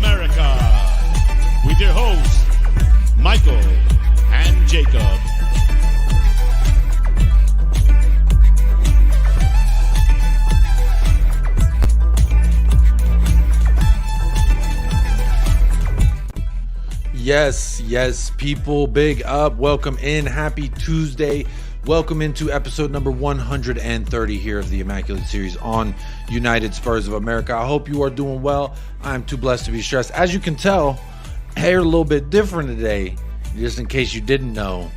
America, with your hosts, Michael and Jacob. Yes, people, big up. Welcome in. Happy Tuesday. Welcome into episode number 130 here of the Immaculate Series on United Spurs of America. I hope you are doing well. I'm too blessed to be stressed. As you can tell, hair a little bit different today. Just in case you didn't know,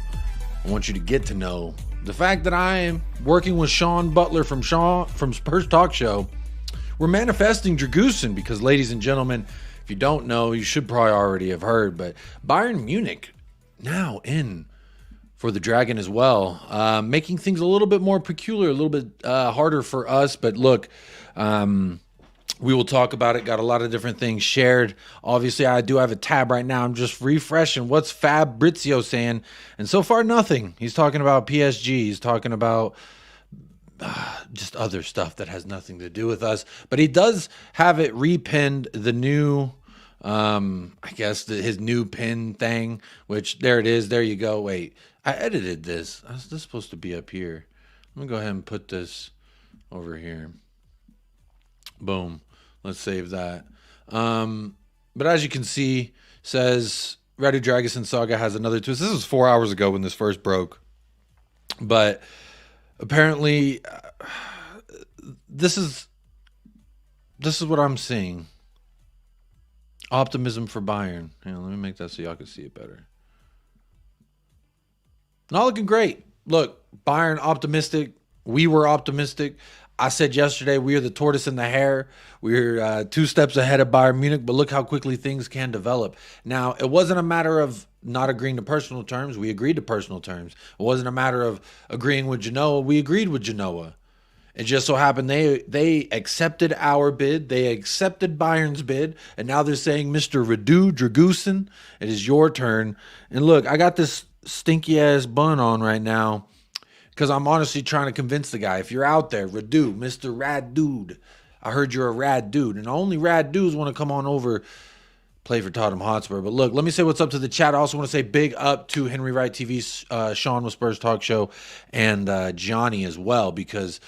I want you to get to know the fact that I am working with Sean Butler from Spurs Talk Show. We're manifesting DRAGUSIN because, ladies and gentlemen, if you don't know, you should probably already have heard, but BAYERN Munich now in for the Dragon as well, making things a little bit more peculiar, a little bit harder for us. But look, we will talk about it. Got a lot of different things shared. Obviously, I do have a tab right now. I'm just refreshing. What's Fabrizio saying? And so far, nothing. He's talking about PSG. He's talking about just other stuff that has nothing to do with us. But he does have it repinned, the new, I guess, his new pin thing, which there it is. There you go. Wait, I edited this. Is this supposed to be up here? Let me go ahead and put this over here. Boom. Let's save that. But as you can see, says RADU DRAGUSIN saga has another twist. This was 4 hours ago when this first broke. But apparently, this is what I'm seeing. Optimism for BAYERN. Hang on, let me make that so y'all can see it better. Not looking great. Look, BAYERN optimistic. We were optimistic. I said yesterday we are the tortoise and the hare. We're 2 steps ahead of Bayern Munich, but look how quickly things can develop. Now, it wasn't a matter of not agreeing to personal terms. We agreed to personal terms. It wasn't a matter of agreeing with Genoa. We agreed with Genoa. It just so happened they accepted our bid. They accepted Bayern's bid, and now they're saying, Mr. RADU DRAGUSIN, it is your turn. And look, I got this stinky-ass bun on right now because I'm honestly trying to convince the guy. If you're out there, RADU, Mr. Rad Dude, I heard you're a rad dude, and only rad dudes want to come on over, play for Tottenham Hotspur. But look, let me say what's up to the chat. I also want to say big up to Henry Wright TV's Sean with Spurs Talk Show and Johnny as well, because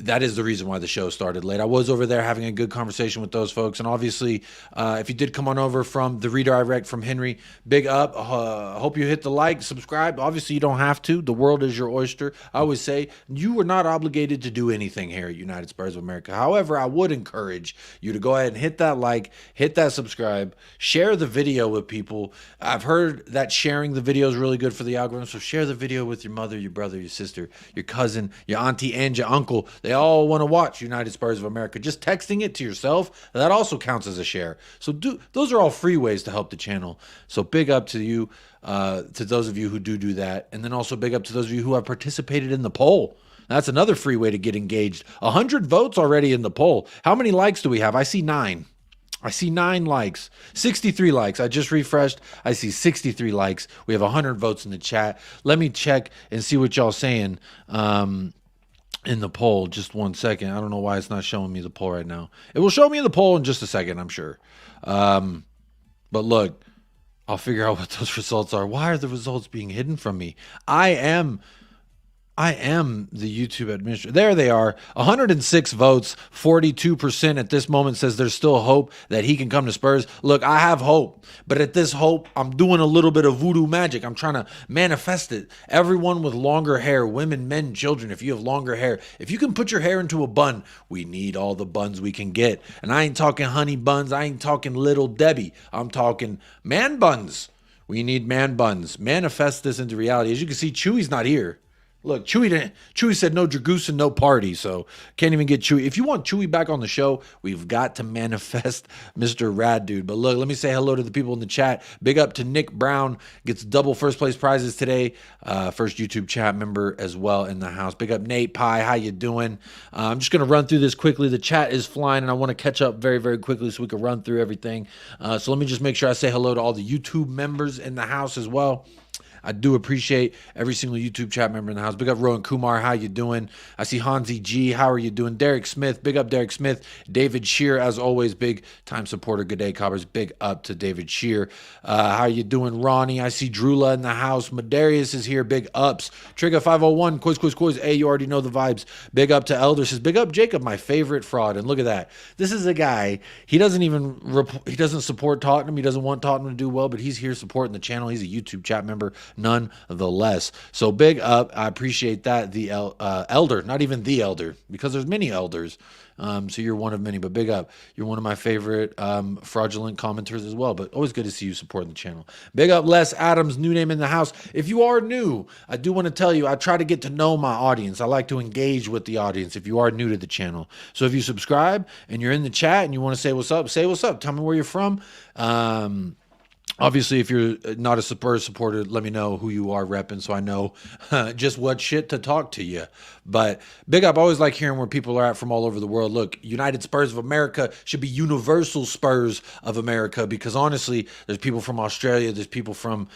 that is the reason why the show started late. I was over there having a good conversation with those folks. And obviously, if you did come on over from the redirect from Henry, big up. Hope you hit the like, subscribe. Obviously, you don't have to. The world is your oyster. I always say you are not obligated to do anything here at United Spurs of America. However, I would encourage you to go ahead and hit that like, hit that subscribe, share the video with people. I've heard that sharing the video is really good for the algorithm. So share the video with your mother, your brother, your sister, your cousin, your auntie, and your uncle. They all want to watch United Spurs of America. Just texting it to yourself, that also counts as a share. So those are all free ways to help the channel. So big up to you, to those of you who do that. And then also big up to those of you who have participated in the poll. That's another free way to get engaged. 100 votes already in the poll. How many likes do we have? I see 9. I see 9 likes, 63 likes. I just refreshed. I see 63 likes. We have 100 votes in the chat. Let me check and see what y'all saying. In the poll, just 1 second. I don't know why it's not showing me the poll right now. It will show me the poll in just a second, I'm sure. But look, I'll figure out what those results are. Why are the results being hidden from me? I am the YouTube administrator. There they are. 106 votes, 42% at this moment says there's still hope that he can come to Spurs. Look, I have hope, but at this hope, I'm doing a little bit of voodoo magic. I'm trying to manifest it. Everyone with longer hair, women, men, children, if you have longer hair, if you can put your hair into a bun, we need all the buns we can get. And I ain't talking honey buns. I ain't talking Little Debbie. I'm talking man buns. We need man buns. Manifest this into reality. As you can see, Chewy's not here. Look, Chewy said no DRAGUSIN, no party, so can't even get Chewy. If you want Chewy back on the show, we've got to manifest Mr. Rad Dude. But look, let me say hello to the people in the chat. Big up to Nick Brown, gets double first place prizes today. First YouTube chat member as well in the house. Big up Nate Pie, how you doing? I'm just going to run through this quickly. The chat is flying, and I want to catch up very, very quickly so we can run through everything. So let me just make sure I say hello to all the YouTube members in the house as well. I do appreciate every single YouTube chat member in the house. Big up Rowan Kumar, how you doing? I see Hansi G, how are you doing? Derek Smith, big up Derek Smith. David Shear, as always, big time supporter. Good day, Cobbers. Big up to David Shear. How you doing, Ronnie? I see Drula in the house. Medarius is here. Big ups. Trigger 501, quiz. Hey, you already know the vibes. Big up to Elder. Says big up Jacob, my favorite fraud. And look at that. This is a guy. He doesn't support Tottenham. He doesn't want Tottenham to do well, but he's here supporting the channel. He's a YouTube chat member, nonetheless. So big up. I appreciate that. The elder, not even the elder, because there's many elders. So you're one of many, but big up. You're one of my favorite fraudulent commenters as well, but always good to see you supporting the channel. Big up Les Adams, new name in the house. If you are new, I do want to tell you, I try to get to know my audience. I like to engage with the audience if you are new to the channel. So if you subscribe and you're in the chat and you want to say what's up, say what's up. Tell me where you're from. Obviously, if you're not a Spurs supporter, let me know who you are repping so I know just what shit to talk to you. But big up, I always like hearing where people are at from all over the world. Look, United Spurs of America should be Universal Spurs of America, because honestly, there's people from Australia, there's people from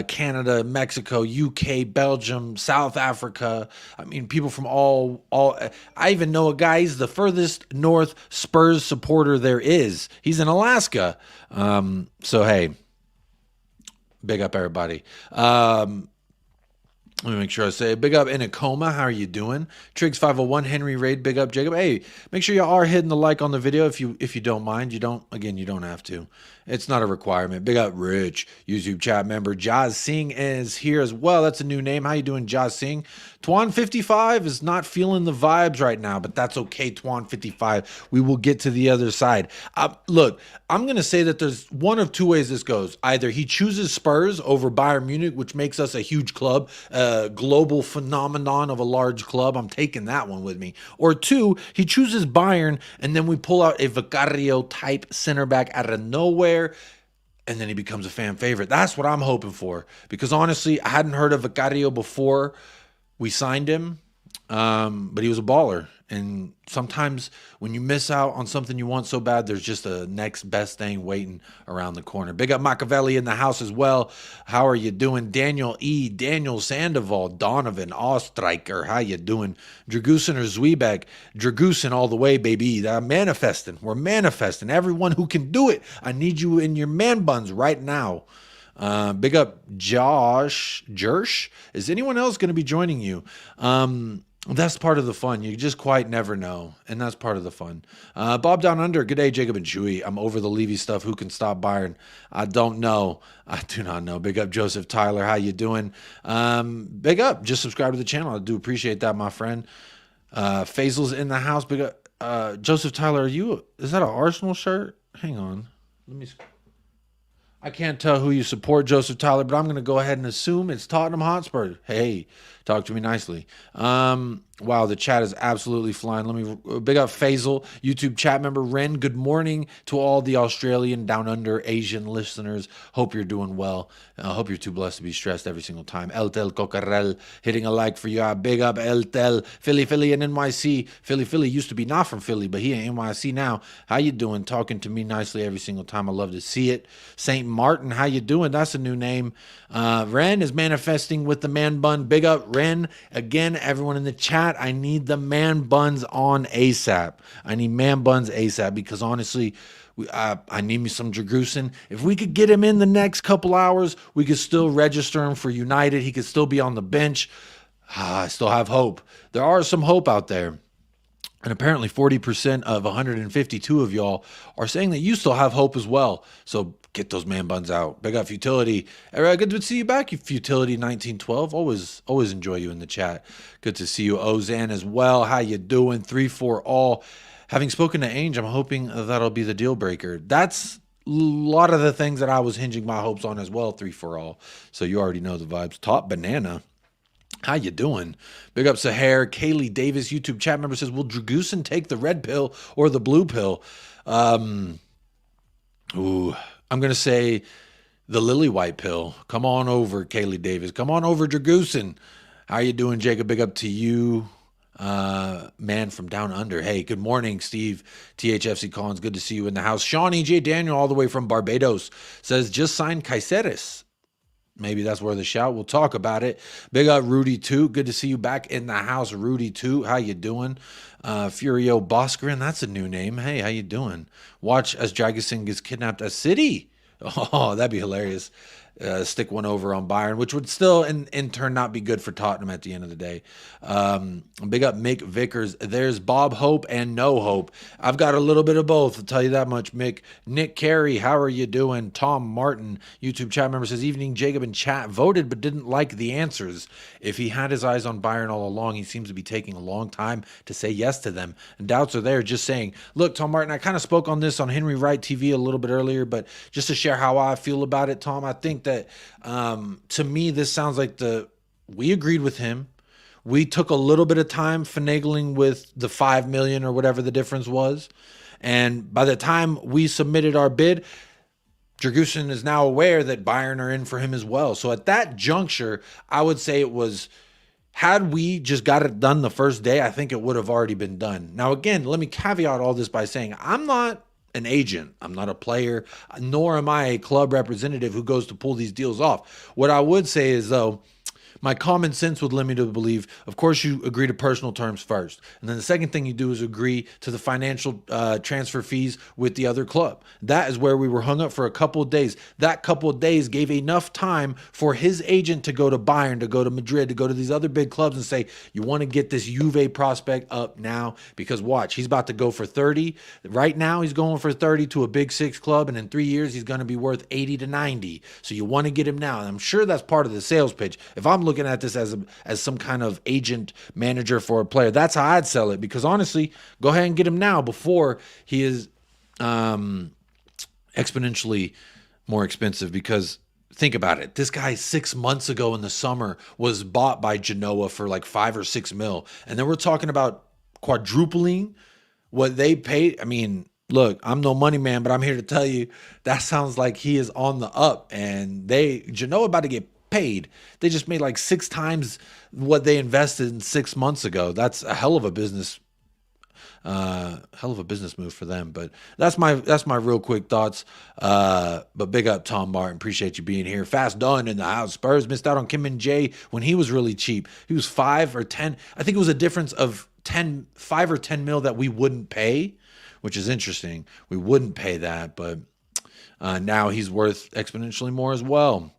Canada, Mexico, UK, Belgium, South Africa. I mean, people from all. I even know a guy, he's the furthest north Spurs supporter there is. He's in Alaska. So, hey. Big up, everybody. Let me make sure I say it. Big up in a coma. How are you doing? Triggs501, Henry Raid. Big up, Jacob. Hey, make sure you are hitting the like on the video if you don't mind. You don't have to. It's not a requirement. Big up, Rich, YouTube chat member. Jazz Singh is here as well. That's a new name. How you doing, Jazz Singh? Twan55 is not feeling the vibes right now, but that's okay, Twan55. We will get to the other side. Look, I'm going to say that there's one of two ways this goes. Either he chooses Spurs over Bayern Munich, which makes us a huge club, a global phenomenon of a large club. I'm taking that one with me. Or two, he chooses Bayern, and then we pull out a Vicario-type center back out of nowhere, and then he becomes a fan favorite. That's what I'm hoping for, because honestly, I hadn't heard of Vicario before we signed him, but he was a baller. And sometimes when you miss out on something you want so bad, there's just a next best thing waiting around the corner. Big up Machiavelli in the house as well. How are you doing? Daniel E. Daniel Sandoval, Donovan, Ostreicher. How you doing? Dragusin or Zwiebek? Dragusin all the way, baby. I'm manifesting. We're manifesting. Everyone who can do it, I need you in your man buns right now. Big up Josh Jersh. Is anyone else going to be joining you? That's part of the fun. You just quite never know, and that's part of the fun. Bob Down Under. Good day, Jacob and Chewy. I'm over the Levy stuff. Who can stop Bayern? I don't know. I do not know. Big up Joseph Tyler. How you doing? Big up. Just subscribe to the channel. I do appreciate that, my friend. Faisal's in the house. Big up. Joseph Tyler, is that an Arsenal shirt? Hang on. I can't tell who you support, Joseph Tyler, but I'm going to go ahead and assume it's Tottenham Hotspur. Hey, talk to me nicely. Wow, the chat is absolutely flying. Let me big up Faisal, YouTube chat member. Ren, good morning to all the Australian, down under Asian listeners. Hope you're doing well. I hope you're too blessed to be stressed every single time. Eltel Cocarel hitting a like for you. Big up Eltel. Philly and NYC. Philly used to be not from Philly, but he in NYC now. How you doing? Talking to me nicely every single time. I love to see it. St. Martin, how you doing? That's a new name. Ren is manifesting with the man bun. Big up Ren. Again, everyone in the chat, I need the man buns on ASAP. I need man buns ASAP, because honestly, I need me some Dragusin. If we could get him in the next couple hours, we could still register him for United. He could still be on the bench. I still have hope. There are some hope out there. And apparently 40% of 152 of y'all are saying that you still have hope as well. So get those man buns out. Big up Futility. Good to see you back, Futility 1912. Always enjoy you in the chat. Good to see you, Ozan, as well. How you doing? 3-4 all. Having spoken to Ainge, I'm hoping that'll be the deal breaker. That's a lot of the things that I was hinging my hopes on as well, 3-4 all. So you already know the vibes. Top Banana. How you doing? Big up Sahar. Kaylee Davis, YouTube chat member, says, will Dragusin take the red pill or the blue pill? I'm going to say the lily white pill. Come on over, Kaylee Davis. Come on over, Dragusin. How you doing, Jacob? Big up to you, man from down under. Hey, good morning, Steve. THFC Collins, good to see you in the house. Sean E.J. Daniel, all the way from Barbados, says, just signed Caiceres. maybe that's where the shout. We'll talk about it. Big up Rudy too. Good to see you back in the house, Rudy too. How you doing? Furio Boskrin, that's a new name. Hey, how you doing? Watch as Dragusin gets kidnapped at City. Oh, that'd be hilarious. Stick one over on Bayern, which would still in turn not be good for Tottenham at the end of the day. Big up Mick Vickers. There's Bob Hope and No Hope. I've got a little bit of both, I'll tell you that much, Mick. Nick Carey, how are you doing? Tom Martin, YouTube chat member, says, evening, Jacob in chat voted but didn't like the answers. If he had his eyes on Bayern all along, he seems to be taking a long time to say yes to them. And doubts are there, just saying. Look, Tom Martin, I kind of spoke on this on Henry Wright TV a little bit earlier, but just to share how I feel about it, Tom, I think that to me, this sounds like we agreed with him. We took a little bit of time finagling with the 5 million or whatever the difference was. And by the time we submitted our bid, Dragusin is now aware that Bayern are in for him as well. So at that juncture, I would say it was, had we just got it done the first day, I think it would have already been done. Now, again, let me caveat all this by saying I'm not an agent. I'm not a player, nor am I a club representative who goes to pull these deals off. What I would say is, though, my common sense would lead me to believe, of course, you agree to personal terms first. And then the second thing you do is agree to the financial transfer fees with the other club. That is where we were hung up for a couple of days. That couple of days gave enough time for his agent to go to Bayern, to go to Madrid, to go to these other big clubs and say, you want to get this Juve prospect up now? Because watch, he's about to go for 30. Right now, he's going for 30 to a big six club. And in 3 years, he's going to be worth 80 to 90. So you want to get him now. And I'm sure that's part of the sales pitch. If I'm looking at this as some kind of agent manager for a player, that's how I'd sell it, because honestly, go ahead and get him now before he is exponentially more expensive. Because think about it, this guy 6 months ago in the summer was bought by Genoa for like 5 or 6 mil, and then we're talking about quadrupling what they paid. I mean, look, I'm no money man, but I'm here to tell you that sounds like he is on the up, and Genoa about to get paid. They just made like 6 times what they invested in 6 months ago. That's a hell of a business move for them. But that's my real quick thoughts. But big up Tom Martin, appreciate you being here. Fast done in the house. Spurs missed out on Kim and Jay when he was really cheap. He was 5 or 10. I think it was a difference of 5 or 10 mil that we wouldn't pay, which is interesting. We wouldn't pay that, but now he's worth exponentially more as well.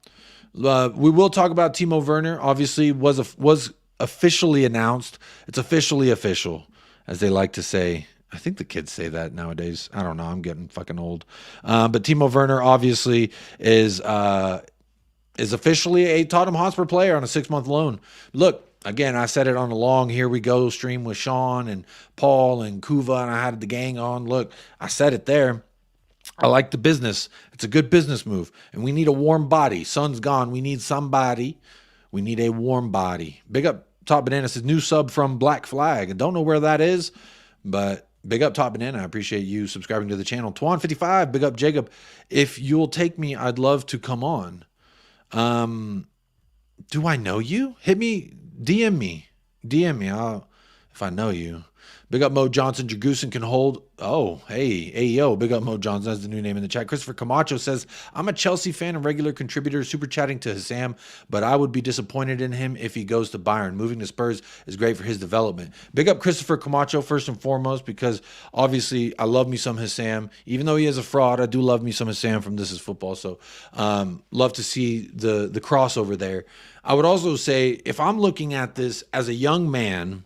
We will talk about Timo Werner. Obviously, was officially announced. It's officially official, as they like to say. I think the kids say that nowadays. I don't know. I'm getting fucking old. But Timo Werner obviously is officially a Tottenham Hotspur player on a 6-month loan. Look, again, I said it on a long Here We Go stream with Sean and Paul and Kuva, and I had the gang on. Look, I said it there. I like the business. It's a good business move. And we need a warm body. Sun's gone. We need somebody. We need a warm body. Big up Top Banana says new sub from Black Flag. I don't know where that is, but big up Top Banana. I appreciate you subscribing to the channel. Twan55, big up Jacob. If you'll take me, I'd love to come on. Do I know you? Hit me, DM me. DM me if I know you. Big up Mo Johnson. Dragusin can hold. Oh, hey, yo. Big up Mo Johnson. That's the new name in the chat. Christopher Camacho says, I'm a Chelsea fan and regular contributor, super chatting to Hassam, but I would be disappointed in him if he goes to Bayern. Moving to Spurs is great for his development. Big up Christopher Camacho first and foremost, because obviously I love me some Hassam. Even though he is a fraud, I do love me some Hassam from This Is Football. So love to see the crossover there. I would also say, if I'm looking at this as a young man,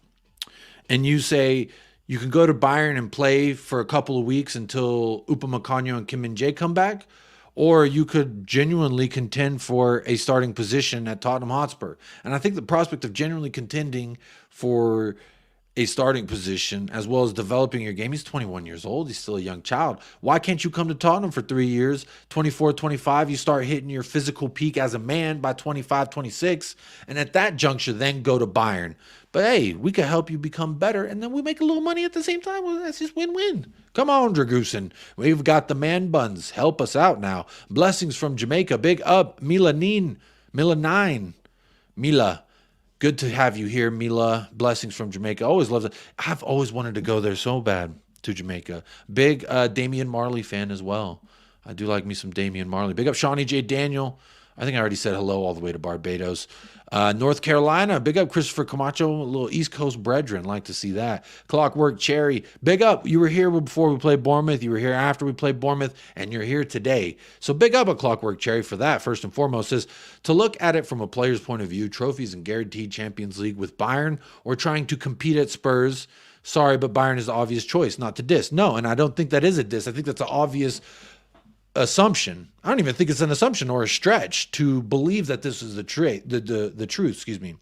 and you say you can go to Bayern and play for a couple of weeks until Upamecano and Kim Min-jae come back, or you could genuinely contend for a starting position at Tottenham Hotspur. And I think the prospect of genuinely contending for a starting position as well as developing your game, he's 21 years old, he's still a young child. Why can't you come to Tottenham for 3 years, 24, 25, you start hitting your physical peak as a man by 25, 26, and at that juncture then go to Bayern. But hey, we could help you become better, and then we make a little money at the same time. Well, that's just win-win. Come on, Dragusin. We've got the man buns. Help us out now. Blessings from Jamaica. Big up, Mila 9. Mila, good to have you here, Mila. Blessings from Jamaica. Always love it. I've always wanted to go there so bad, to Jamaica. Big Damian Marley fan as well. I do like me some Damian Marley. Big up Shawnee J. Daniel. I think I already said hello all the way to Barbados. North Carolina, big up Christopher Camacho, a little East Coast brethren. Like to see that. Clockwork Cherry, big up. You were here before we played Bournemouth. You were here after we played Bournemouth, and you're here today. So big up a Clockwork Cherry for that, first and foremost. Is to look at it from a player's point of view, trophies and guaranteed Champions League with Bayern, or trying to compete at Spurs. Sorry, but Bayern is the obvious choice, not to diss. No, and I don't think that is a diss. I think that's an obvious assumption. I don't even think it's an assumption or a stretch to believe that this is the truth, excuse me.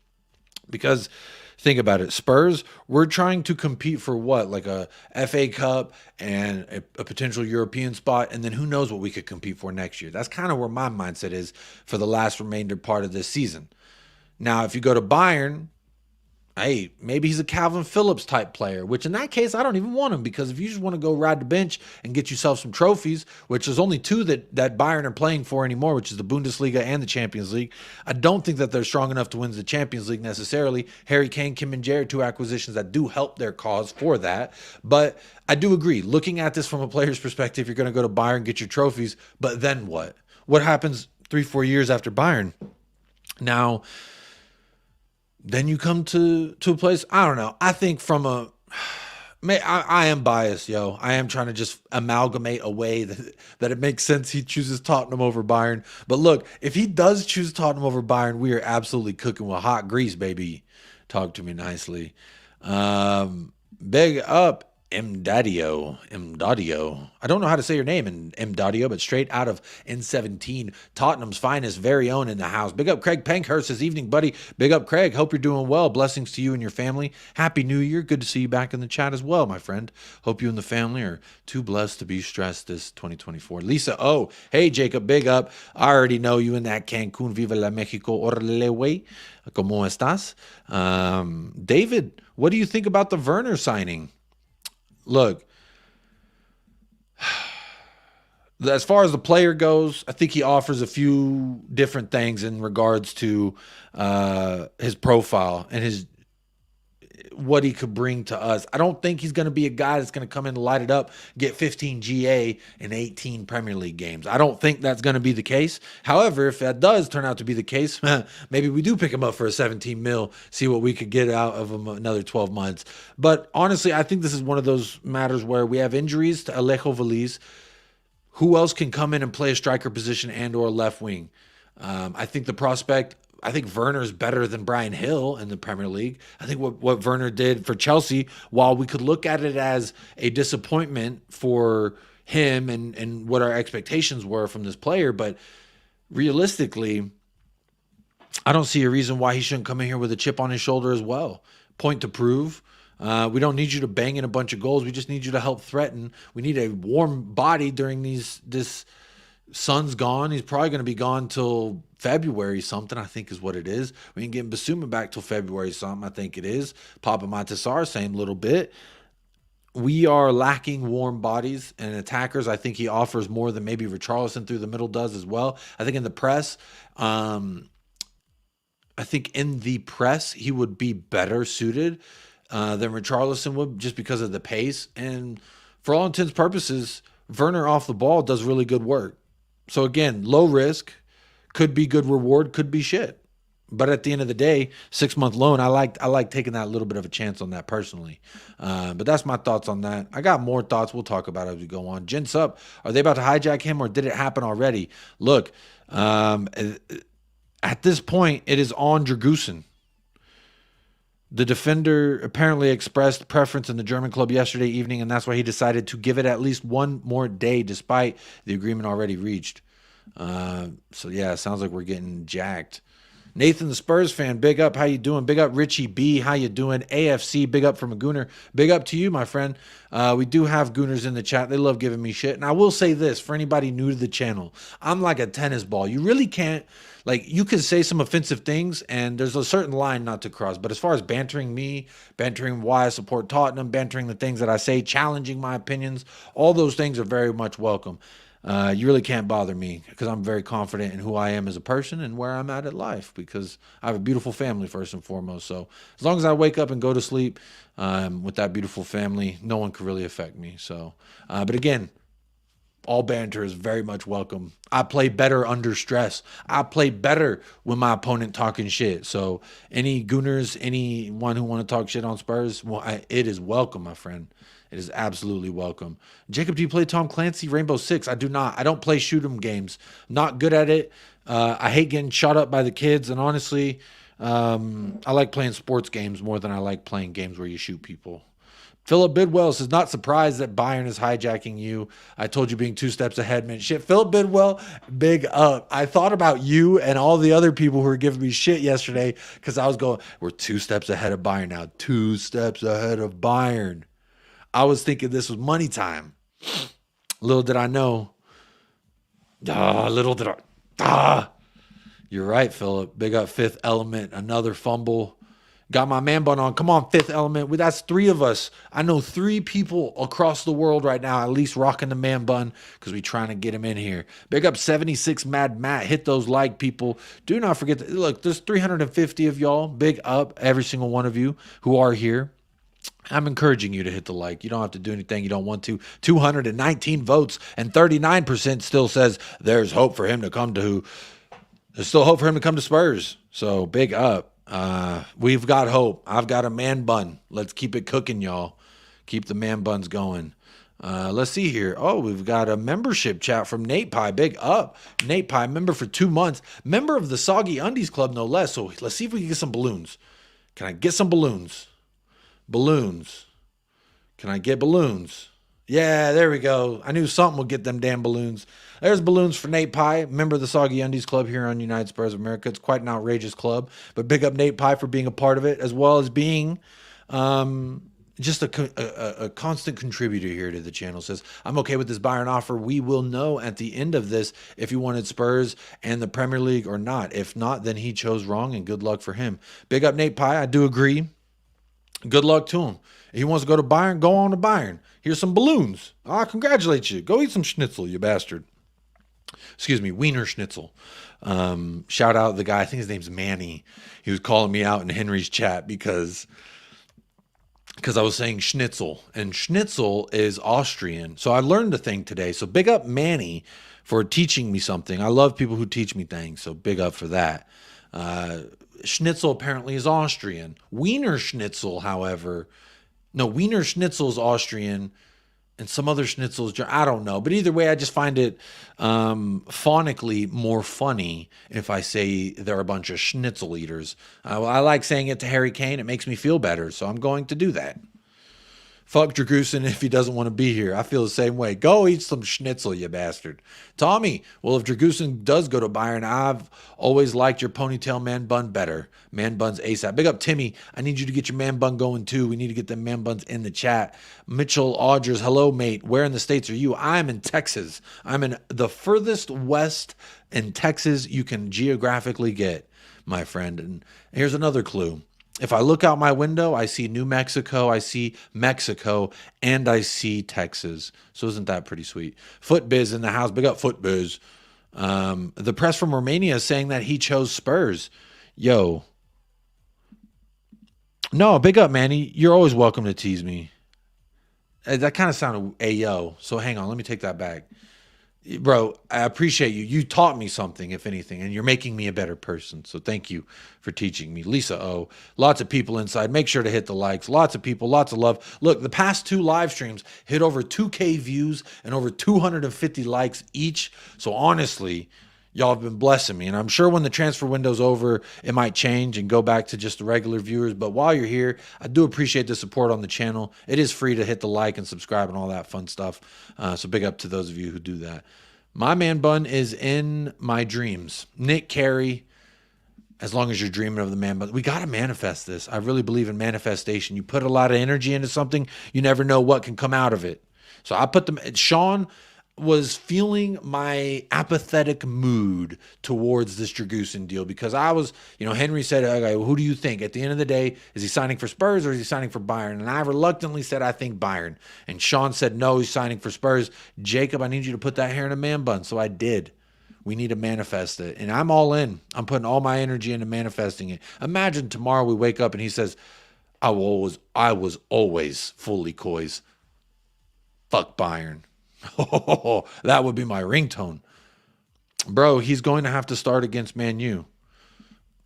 Because think about it, Spurs, we're trying to compete for what? Like a FA Cup and a potential European spot, and then who knows what we could compete for next year. That's kind of where my mindset is for the last remainder part of this season. Now, if you go to Bayern, hey, maybe he's a Calvin Phillips type player, which in that case, I don't even want him, because if you just want to go ride the bench and get yourself some trophies, which there's only two that Bayern are playing for anymore, which is the Bundesliga and the Champions League. I don't think that they're strong enough to win the Champions League necessarily. Harry Kane, Kim and Jared, two acquisitions that do help their cause for that. But I do agree, looking at this from a player's perspective, you're going to go to Bayern, get your trophies, but then what? What happens 3-4 years after Bayern? Now, then you come to a place, I don't know. I think from I am biased, yo. I am trying to just amalgamate a way that it makes sense he chooses Tottenham over Bayern. But look, if he does choose Tottenham over Bayern, we are absolutely cooking with hot grease, baby. Talk to me nicely. Big up Mdadio. I don't know how to say your name in Mdadio, but straight out of N17, Tottenham's finest, very own in the house. Big up Craig Pankhurst this evening, buddy. Big up Craig. Hope you're doing well. Blessings to you and your family. Happy New Year. Good to see you back in the chat as well, my friend. Hope you and the family are too blessed to be stressed this 2024. Lisa O. Hey, Jacob. Big up. I already know you in that Cancun. Viva la Mexico. Orale, way. ¿Cómo estás? David, what do you think about the Werner signing? Look, as far as the player goes, I think he offers a few different things in regards to his profile and what he could bring to us. I don't think he's going to be a guy that's going to come in and light it up, get 15 GA in 18 Premier League games. I don't think that's going to be the case. However, if that does turn out to be the case, maybe we do pick him up for a 17 mil, see what we could get out of him another 12 months. But honestly, I think this is one of those matters where we have injuries to Alejo Veliz. Who else can come in and play a striker position and or left wing? I think the prospect, I think Werner is better than Brian Hill in the Premier League. I think what Werner did for Chelsea, while we could look at it as a disappointment for him and what our expectations were from this player, but realistically, I don't see a reason why he shouldn't come in here with a chip on his shoulder as well. Point to prove. We don't need you to bang in a bunch of goals. We just need you to help threaten. We need a warm body during this Son's gone. He's probably going to be gone till February something, I think is what it is. We ain't getting Basuma back till February something, I think it is. Papa Matasar, same little bit. We are lacking warm bodies and attackers. I think he offers more than maybe Richarlison through the middle does as well. I think in the press, he would be better suited than Richarlison would, just because of the pace. And for all intents and purposes, Werner off the ball does really good work. So again, low risk, could be good reward, could be shit. But at the end of the day, 6-month loan, I like taking that little bit of a chance on that personally. But that's my thoughts on that. I got more thoughts we'll talk about as we go on. Gents up, are they about to hijack him, or did it happen already? Look, at this point, it is on Dragusin. The defender apparently expressed preference in the German club yesterday evening, and that's why he decided to give it at least one more day despite the agreement already reached. So, yeah, it sounds like we're getting jacked. Nathan, the Spurs fan, big up. How you doing? Big up, Richie B. How you doing? AFC, big up from a Gooner. Big up to you, my friend. We do have Gooners in the chat. They love giving me shit. And I will say this, for anybody new to the channel, I'm like a tennis ball. You really can't, like, you can say some offensive things, and there's a certain line not to cross. But as far as bantering me, bantering why I support Tottenham, bantering the things that I say, challenging my opinions, all those things are very much welcome. You really can't bother me, because I'm very confident in who I am as a person and where I'm at in life, because I have a beautiful family first and foremost. So as long as I wake up and go to sleep with that beautiful family, no one can really affect me. So, but again, All banter is very much welcome. I play better under stress. I play better when my opponent talking shit. So any gooners, anyone who want to talk shit on Spurs, well, it is welcome, my friend. It is absolutely welcome. Jacob, do you play Tom Clancy Rainbow Six? I do not. I don't play shoot 'em games. Not good at it. I hate getting shot up by the kids. And honestly, I like playing sports games more than I like playing games where you shoot people. Philip Bidwell says, not surprised that Bayern is hijacking you. I told you being 2 steps ahead meant shit. Philip Bidwell, big up. I thought about you and all the other people who were giving me shit yesterday because I was going, we're 2 steps ahead of Bayern now. 2 steps ahead of Bayern. I was thinking this was money time. Little did I know. You're right, Philip. Big up Fifth Element. Another fumble. Got my man bun on. Come on, Fifth Element. Well, that's 3 of us. I know 3 people across the world right now, at least rocking the man bun because we trying to get him in here. Big up 76 Mad Matt. Hit those like, people. Do not forget to look. There's 350 of y'all. Big up every single one of you who are here. I'm encouraging you to hit the like. You don't have to do anything you don't want to. 219 votes and 39% still says there's hope for him to come to. There's still hope for him to come to Spurs. So big up. We've got hope. I've got a man bun. Let's keep it cooking, y'all. Keep the man buns going. Let's see here. Oh, we've got a membership chat from Nate Pie. Big up. Nate Pie, member for 2 months. Member of the Soggy Undies Club, no less. So let's see if we can get some balloons. Can I get some balloons? Balloons. Can I get balloons? Yeah, there we go. I knew something would get them damn balloons. There's balloons for Nate Pie, member of the Soggy Undies Club here on United Spurs of America. It's quite an outrageous club, but big up Nate Pie for being a part of it, as well as being just a constant contributor here to the channel. Says, I'm okay with this Bayern offer. We will know at the end of this if he wanted Spurs and the Premier League or not. If not, then he chose wrong, and good luck for him. Big up Nate Pie. I do agree. Good luck to him. If he wants to go to Bayern, go on to Bayern. Here's some balloons. I congratulate you. Go eat some schnitzel, you bastard. Excuse me, Wiener Schnitzel. Shout out the guy, I think his name's Manny. He was calling me out in Henry's chat because I was saying schnitzel, and schnitzel is Austrian. So I learned a thing today. So big up Manny for teaching me something. I love people who teach me things, so big up for that. Schnitzel apparently is Austrian. Wiener Schnitzel, however, no, Wiener Schnitzel is Austrian, and some other schnitzels, I don't know. But either way, I just find it phonically more funny if I say they're a bunch of schnitzel eaters. I like saying it to Harry Kane. It makes me feel better, so I'm going to do that. Fuck Dragusin if he doesn't want to be here. I feel the same way. Go eat some schnitzel, you bastard. Tommy, well, if Dragusin does go to Bayern, I've always liked your ponytail man bun better. Man buns ASAP. Big up, Timmy. I need you to get your man bun going, too. We need to get the man buns in the chat. Mitchell Audrey, hello, mate. Where in the States are you? I'm in Texas. I'm in the furthest west in Texas you can geographically get, my friend. And here's another clue. If I look out my window, I see New Mexico, I see Mexico, and I see Texas. So isn't that pretty sweet? Footbiz in the house. Big up Footbiz. The press from Romania is saying that he chose Spurs. Yo. No, big up, Manny. You're always welcome to tease me. That kind of sounded ayo. So hang on. Let me take that back. Bro, I appreciate you. You taught me something, if anything, and you're making me a better person. So thank you for teaching me. Lisa O, lots of people inside. Make sure to hit the likes. Lots of people, lots of love. Look, the past 2 live streams hit over 2K views and over 250 likes each. So honestly, y'all have been blessing me. And I'm sure when the transfer window's over, it might change and go back to just the regular viewers. But while you're here, I do appreciate the support on the channel. It is free to hit the like and subscribe and all that fun stuff. So big up to those of you who do that. My man bun is in my dreams. Nick Carey, as long as you're dreaming of the man bun. We got to manifest this. I really believe in manifestation. You put a lot of energy into something, you never know what can come out of it. So I put them. Sean was feeling my apathetic mood towards this Dragusin deal because I was, Henry said, okay, well, who do you think? At the end of the day, is he signing for Spurs or is he signing for Bayern? And I reluctantly said, I think Bayern. And Sean said, no, he's signing for Spurs. Jacob, I need you to put that hair in a man bun. So I did. We need to manifest it. And I'm all in. I'm putting all my energy into manifesting it. Imagine tomorrow we wake up and he says, I was always fully coys. Fuck Bayern. Oh, that would be my ringtone. Bro, he's going to have to start against Man U.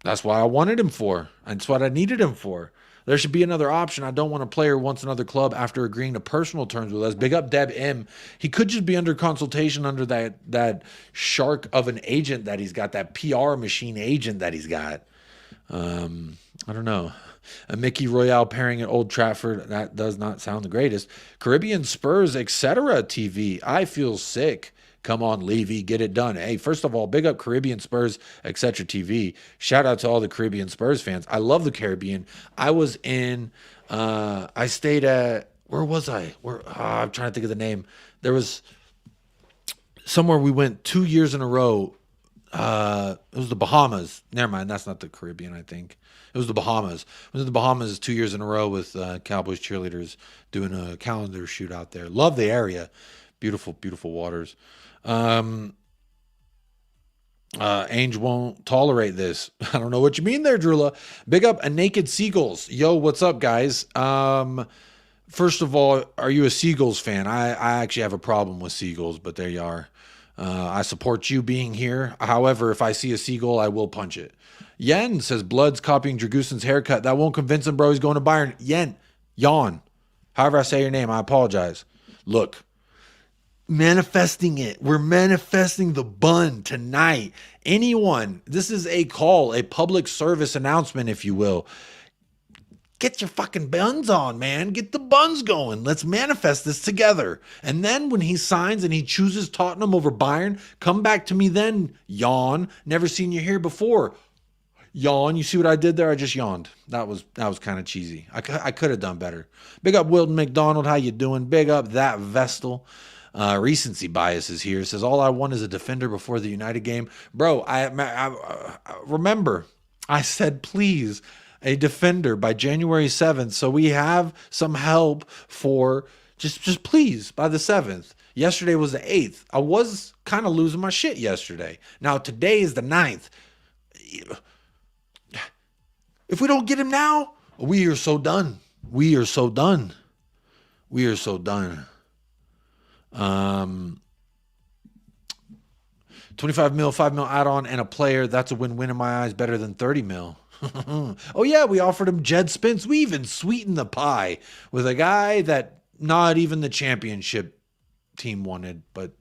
That's why I wanted him for. That's what I needed him for. There should be another option. I don't want a player who wants another club after agreeing to personal terms with us. Big up Deb M. He could just be under consultation under that shark of an agent that he's got, that PR machine agent that he's got. I don't know. A Mickey Royale pairing at Old Trafford, that does not sound the greatest. Caribbean Spurs, etc. TV. I feel sick. Come on, Levy, get it done. Hey, first of all, big up Caribbean Spurs, etc. TV. Shout out to all the Caribbean Spurs fans. I love the Caribbean. I was in, I stayed at, where was I? I'm trying to think of the name. There was somewhere we went 2 years in a row. It was the Bahamas. Never mind, that's not the Caribbean, I think. It was the Bahamas. I was in the Bahamas 2 years in a row with Cowboys cheerleaders doing a calendar shoot out there. Love the area. Beautiful, beautiful waters. Ainge won't tolerate this. I don't know what you mean there, Drula. Big up a Naked Seagulls. Yo, what's up, guys? First of all, are you a Seagulls fan? I actually have a problem with Seagulls, but there you are. I support you being here. However, if I see a seagull, I will punch it. Yen says Blood's copying Dragusin's haircut. That won't convince him, bro. He's going to Bayern. Yawn. However I say your name, I apologize. Look, manifesting it. We're manifesting the bun tonight. Anyone, this is a call, a public service announcement, if you will. Get your fucking buns on, man. Get the buns going. Let's manifest this together. And then when he signs and he chooses Tottenham over Bayern, come back to me then. Yawn. Never seen you here before. Yawn. You see what I did there? I just yawned. That was kind of cheesy. I could have done better. Big up Wilton McDonald. How you doing? Big up that Vestal. Recency bias is here. Says all I want is a defender before the United game. Bro, I remember I said please a defender by January 7th. So we have some help for just please by the 7th. Yesterday was the 8th. I was kind of losing my shit yesterday. Now today is the 9th. If we don't get him now, we are so done. We are so done. We are so done. 25 mil, 5 mil add-on and a player. That's a win-win in my eyes. Better than 30 mil. Oh yeah, we offered him Jed Spence. We even sweetened the pie with a guy that not even the championship team wanted. But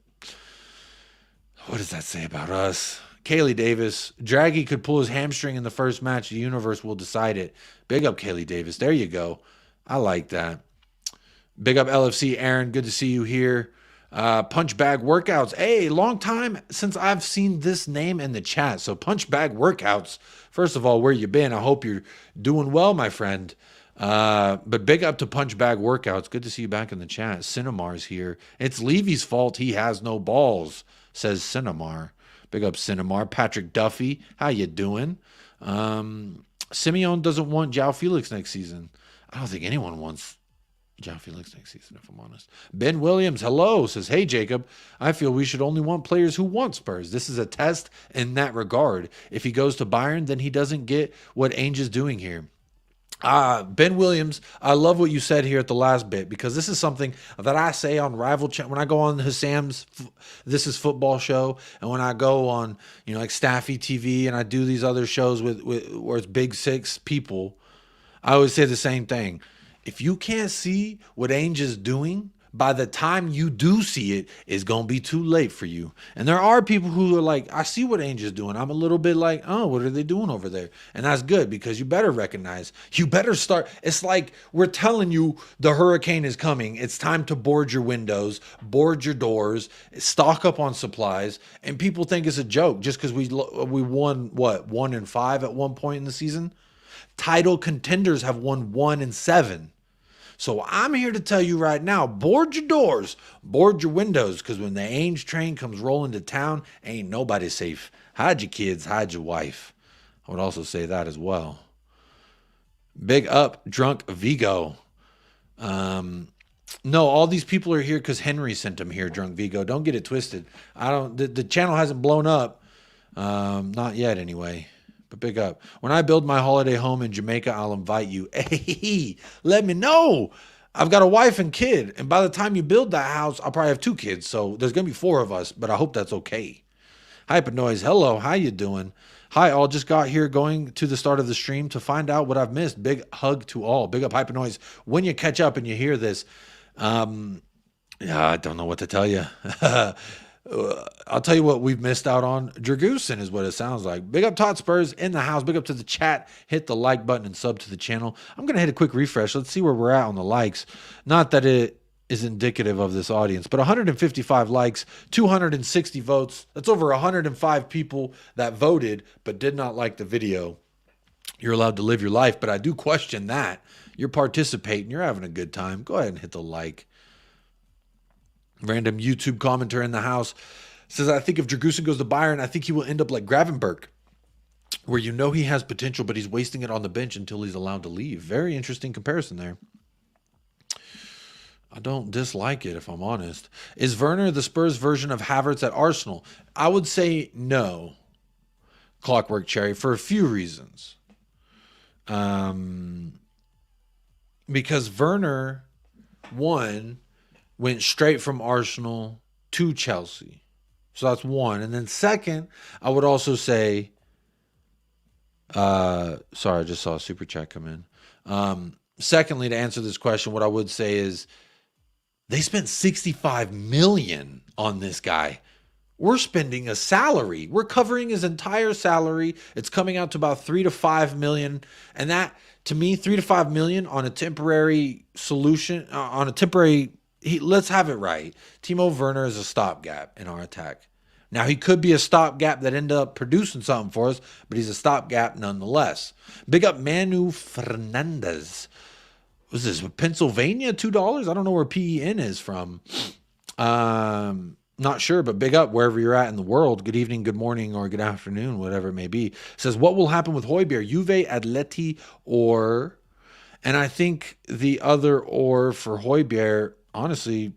what does that say about us? Kaylee Davis. Draghi could pull his hamstring in the first match. The universe will decide it. Big up Kaylee Davis. There you go. I like that. Big up LFC Aaron. Good to see you here. Punch Bag Workouts. Hey, long time since I've seen this name in the chat. So Punch Bag Workouts. First of all, where you been? I hope you're doing well, my friend. But big up to Punch Bag Workouts. Good to see you back in the chat. Cinemar's here. It's Levy's fault he has no balls, says Cinemar. Big up Cinemar. Patrick Duffy. How you doing? Simeone doesn't want João Felix next season. I don't think anyone wants João Felix next season, if I'm honest. Ben Williams, hello, says, hey, Jacob, I feel we should only want players who want Spurs. This is a test in that regard. If he goes to Bayern, then he doesn't get what Ainge is doing here. Ben Williams, I love what you said here at the last bit, because this is something that I say on Rival Chat when I go on Hassam's This Is Football show, and when I go on, like Staffy TV, and I do these other shows with where it's big six people, I always say the same thing. If you can't see what Ainge is doing, by the time you do see it, it's going to be too late for you. And there are people who are like, I see what Ainge is doing. I'm a little bit like, oh, what are they doing over there? And that's good, because you better recognize. You better start. It's like we're telling you the hurricane is coming. It's time to board your windows, board your doors, stock up on supplies. And people think it's a joke just because we won, 1-5 at one point in the season? Title contenders have won 1-7. So I'm here to tell you right now, board your doors, board your windows, because when the Ainge train comes rolling to town, ain't nobody safe. Hide your kids, hide your wife. I would also say that as well. Big up, Drunk Vigo. No, all these people are here because Henry sent them here, Drunk Vigo. Don't get it twisted. The channel hasn't blown up. Not yet, anyway. But big up. When I build my holiday home in Jamaica, I'll invite you. Hey, let me know. I've got a wife and kid, and by the time you build that house, I'll probably have 2 kids. So there's gonna be 4 of us, but I hope that's okay. Hyper Noise, hello, how you doing? Hi, all. Just got here going to the start of the stream to find out what I've missed. Big hug to all. Big up Hyper Noise. When you catch up and you hear this, yeah, I don't know what to tell you. I'll tell you what we've missed out on. Dragusin is what it sounds like. Big up Todd Spurs in the house. Big up to the chat. Hit the like button and sub to the channel. I'm going to hit a quick refresh. Let's see where we're at on the likes. Not that it is indicative of this audience, but 155 likes, 260 votes. That's over 105 people that voted but did not like the video. You're allowed to live your life, but I do question that. You're participating. You're having a good time. Go ahead and hit the like. Random YouTube commenter in the house says, I think if Dragusin goes to Bayern, I think he will end up like Gravenberg, where you know he has potential, but he's wasting it on the bench until he's allowed to leave. Very interesting comparison there. I don't dislike it, if I'm honest. Is Werner the Spurs version of Havertz at Arsenal? I would say no, Clockwork Cherry, for a few reasons. Because Werner, one, went straight from Arsenal to Chelsea. So that's one. And then second, I would also say, sorry, I just saw a super chat come in. Secondly, to answer this question, what I would say is they spent 65 million on this guy. We're spending a salary. We're covering his entire salary. It's coming out to about 3 to 5 million. And that, to me, 3 to 5 million on a temporary solution, let's have it right. Timo Werner is a stopgap in our attack. Now, he could be a stopgap that ended up producing something for us, but he's a stopgap nonetheless. Big up Manu Fernandez. Was this Pennsylvania? $2? I don't know where PEN is from. Not sure, but big up wherever you're at in the world. Good evening, good morning, or good afternoon, whatever it may be. Says, what will happen with Højbjerg? Juve, Atleti, or... And I think the other or for Højbjerg, honestly,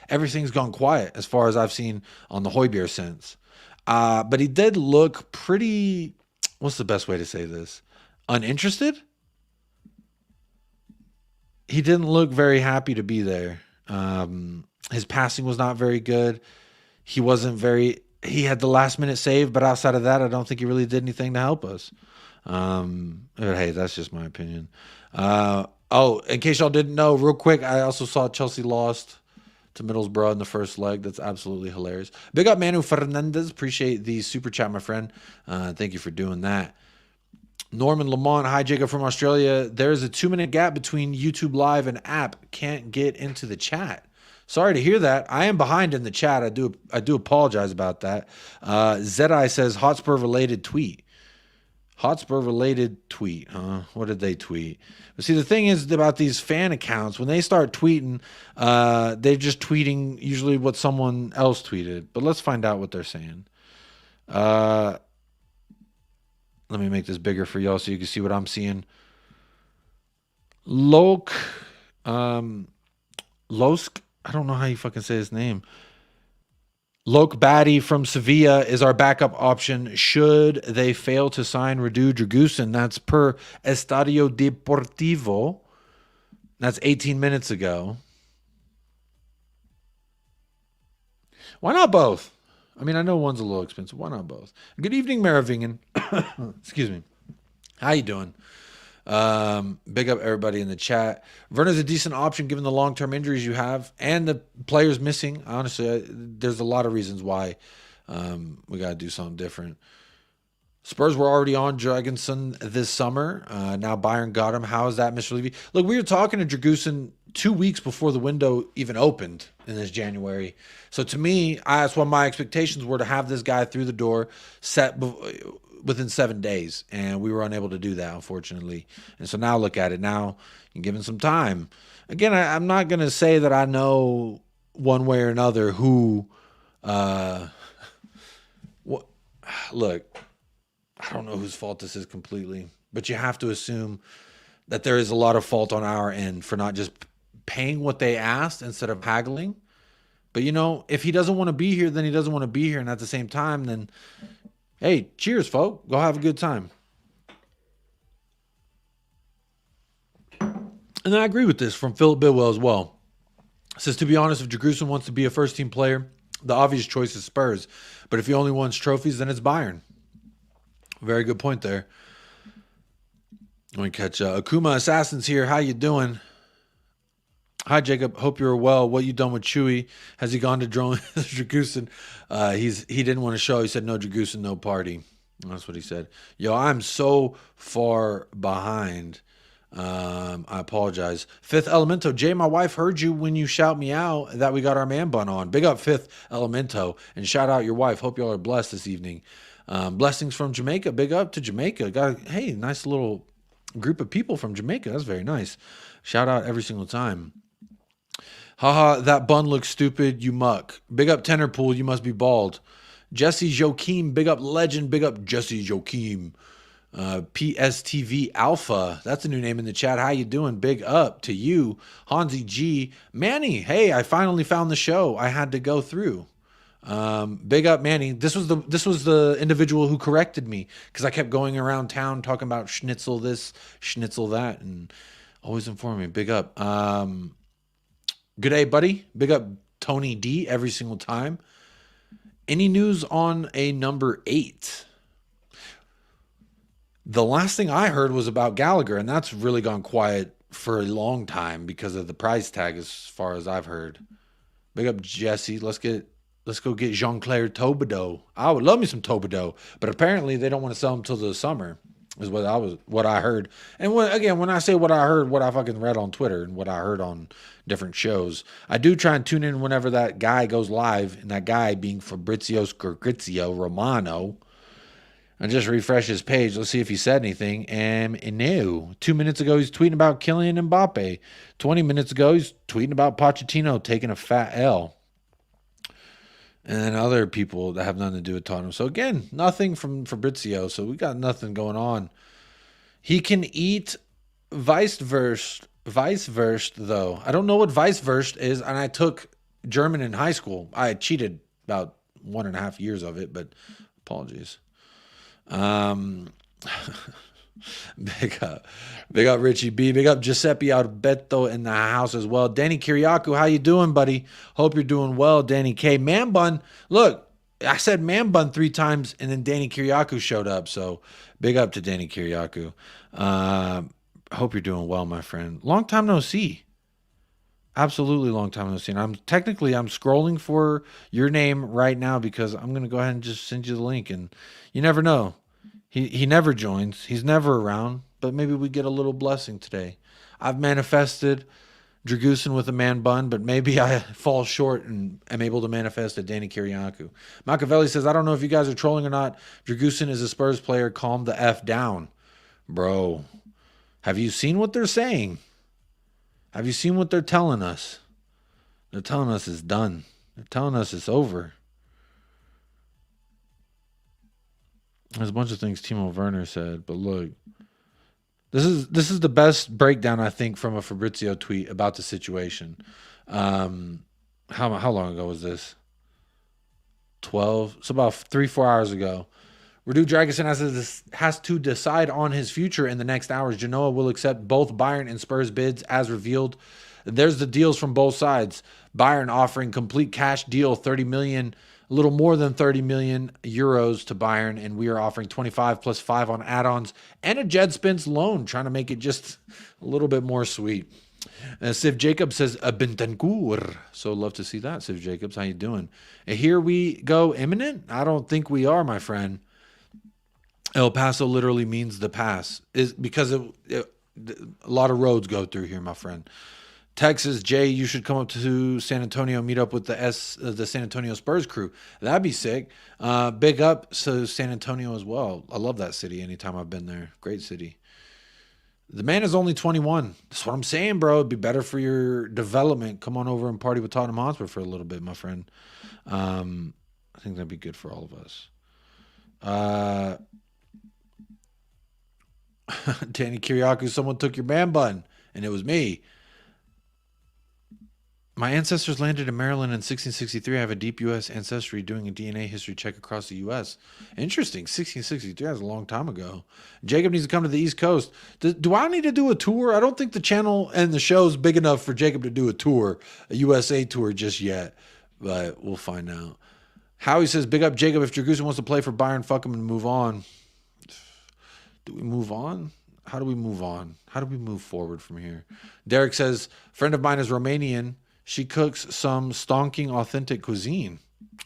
everything's gone quiet as far as I've seen on the Højbjerg sense. But he did look pretty, what's the best way to say this? Uninterested? He didn't look very happy to be there. His passing was not very good. He had the last minute save, but outside of that, I don't think he really did anything to help us. But hey, that's just my opinion. Oh, in case y'all didn't know, real quick, I also saw Chelsea lost to Middlesbrough in the first leg. That's absolutely hilarious. Big up Manu Fernandez. Appreciate the super chat, my friend. Thank you for doing that. Norman Lamont, hi Jacob from Australia. There's a 2-minute gap between YouTube Live and app. Can't get into the chat. Sorry to hear that. I am behind in the chat. I do apologize about that. Zedai says Hotspur related tweet. Hotspur related tweet, huh? What did they tweet? But see, the thing is about these fan accounts, when they start tweeting, they're just tweeting usually what someone else tweeted. But let's find out what they're saying. Let me make this bigger for y'all so you can see what I'm seeing. Losk, I don't know how you fucking say his name. Lok Batty from Sevilla is our backup option should they fail to sign RADU Dragusin. That's per Estadio Deportivo. That's 18 minutes ago. Why not both? I mean, I know one's a little expensive. Why not both? Good evening, Merovingen. Excuse me. How you doing? Big up everybody in the chat. Werner's a decent option given the long-term injuries you have and the players missing. Honestly, there's a lot of reasons why we got to do something different. Spurs were already on Dragusin this summer. Now Bayern got him. How is that, Mr. Levy? Look, we were talking to Dragusin 2 weeks before the window even opened in this January. So to me, that's what my expectations were, to have this guy through the door set within 7 days, and we were unable to do that, unfortunately. And so now look at it. Now you're given some time. Again, I'm not going to say that I know one way or another who what. Look, I don't know whose fault this is completely, but you have to assume that there is a lot of fault on our end for not just paying what they asked instead of haggling. But, you know, if he doesn't want to be here, then he doesn't want to be here. And at the same time, then, hey, cheers, folk. Go have a good time. And I agree with this from Philip Bidwell as well. It says, to be honest, if Dragusin wants to be a first-team player, the obvious choice is Spurs. But if he only wants trophies, then it's Bayern. Very good point there. Let me catch Akuma Assassins here. How you doing? Hi, Jacob. Hope you're well. What you done with Chewy? Has he gone to Dragusin? He didn't want to show. He said, no Dragusin, no party. That's what he said. Yo, I'm so far behind. I apologize. Fifth Elemento. Jay, my wife heard you when you shout me out that we got our man bun on. Big up Fifth Elemento. And shout out your wife. Hope y'all are blessed this evening. Blessings from Jamaica. Big up to Jamaica. Hey, nice little group of people from Jamaica. That's very nice. Shout out every single time. Haha, that bun looks stupid, you muck. Big up Tenorpool, you must be bald. Jesse Joachim, big up legend, big up Jesse Joachim. PSTV Alpha, that's a new name in the chat. How you doing? Big up to you. Hansi G. Manny, hey, I finally found the show I had to go through. Big up Manny. This was the individual who corrected me because I kept going around town talking about schnitzel this, schnitzel that, and always inform me. Big up. Good day, buddy. Big up Tony D every single time. Any news on a number 8? The last thing I heard was about Gallagher, and that's really gone quiet for a long time because of the price tag, as far as I've heard. Big up Jesse. Let's go get Jean-Claire Thibodeau. I would love me some Thibodeau, but apparently they don't want to sell him till the summer, is what I heard. And when I say what I heard, what I fucking read on Twitter and what I heard on different shows, I do try and tune in whenever that guy goes live, and that guy being Fabrizio Scorgrizio Romano. I just refresh his page. Let's see if he said anything. And no. 2 minutes ago, he's tweeting about Kylian Mbappe. 20 minutes ago, he's tweeting about Pochettino taking a fat L. And then other people that have nothing to do with Tottenham. So again, nothing from Fabrizio. So we got nothing going on. He can eat Weisswurst though. I don't know what Weisswurst is, and I took German in high school. I cheated about 1.5 years of it, but apologies. Big up Richie B. Big up Giuseppe Alberto in the house as well. Danny Kiriakou, how you doing, buddy? Hope you're doing well. Danny K. Man bun. Look, I said man bun 3 times, and then Danny Kiriakou showed up. So big up to Danny Kiriakou. Hope you're doing well, my friend. Long time no see. Absolutely long time no see. And I'm scrolling for your name right now because I'm gonna go ahead and just send you the link. And you never know. He never joins. He's never around. But maybe we get a little blessing today. I've manifested Dragusin with a man bun, but maybe I fall short and am able to manifest a Danny Kiriakou. Machiavelli says, I don't know if you guys are trolling or not. Dragusin is a Spurs player. Calm the F down. Bro, have you seen what they're saying? Have you seen what they're telling us? They're telling us it's done. They're telling us it's over. There's a bunch of things Timo Werner said, but look, this is the best breakdown, I think, from a Fabrizio tweet about the situation. How long ago was this? 12. So about 3-4 hours ago. RADU Dragusin has to decide on his future in the next hours. Genoa will accept both Bayern and Spurs bids as revealed. There's the deals from both sides. Bayern offering complete cash deal, 30 million, a little more than 30 million euros to Bayern, and we are offering 25 plus 5 on add-ons and a Jed Spence loan, trying to make it just a little bit more sweet. Siv Jacobs says, Bentancur. So love to see that, Siv Jacobs. How you doing? Here we go imminent? I don't think we are, my friend. El Paso literally means the pass, is because a lot of roads go through here, my friend. Texas, Jay, you should come up to San Antonio, meet up with the San Antonio Spurs crew. That'd be sick. Big up to San Antonio as well. I love that city anytime I've been there. Great city. The man is only 21. That's what I'm saying, bro. It'd be better for your development. Come on over and party with Tottenham Hotspur for a little bit, my friend. I think that'd be good for all of us. Danny Kiriakou, someone took your man bun, and it was me. My ancestors landed in Maryland in 1663. I have a deep U.S. ancestry doing a DNA history check across the U.S. Interesting. 1663, that's a long time ago. Jacob needs to come to the East Coast. Do I need to do a tour? I don't think the channel and the show's big enough for Jacob to do a tour, a USA tour just yet. But we'll find out. Howie says, big up Jacob. If Dragusin wants to play for Bayern, fuck him and move on. Do we move on? How do we move on? How do we move forward from here? Derek says, friend of mine is Romanian. She cooks some stonking authentic cuisine.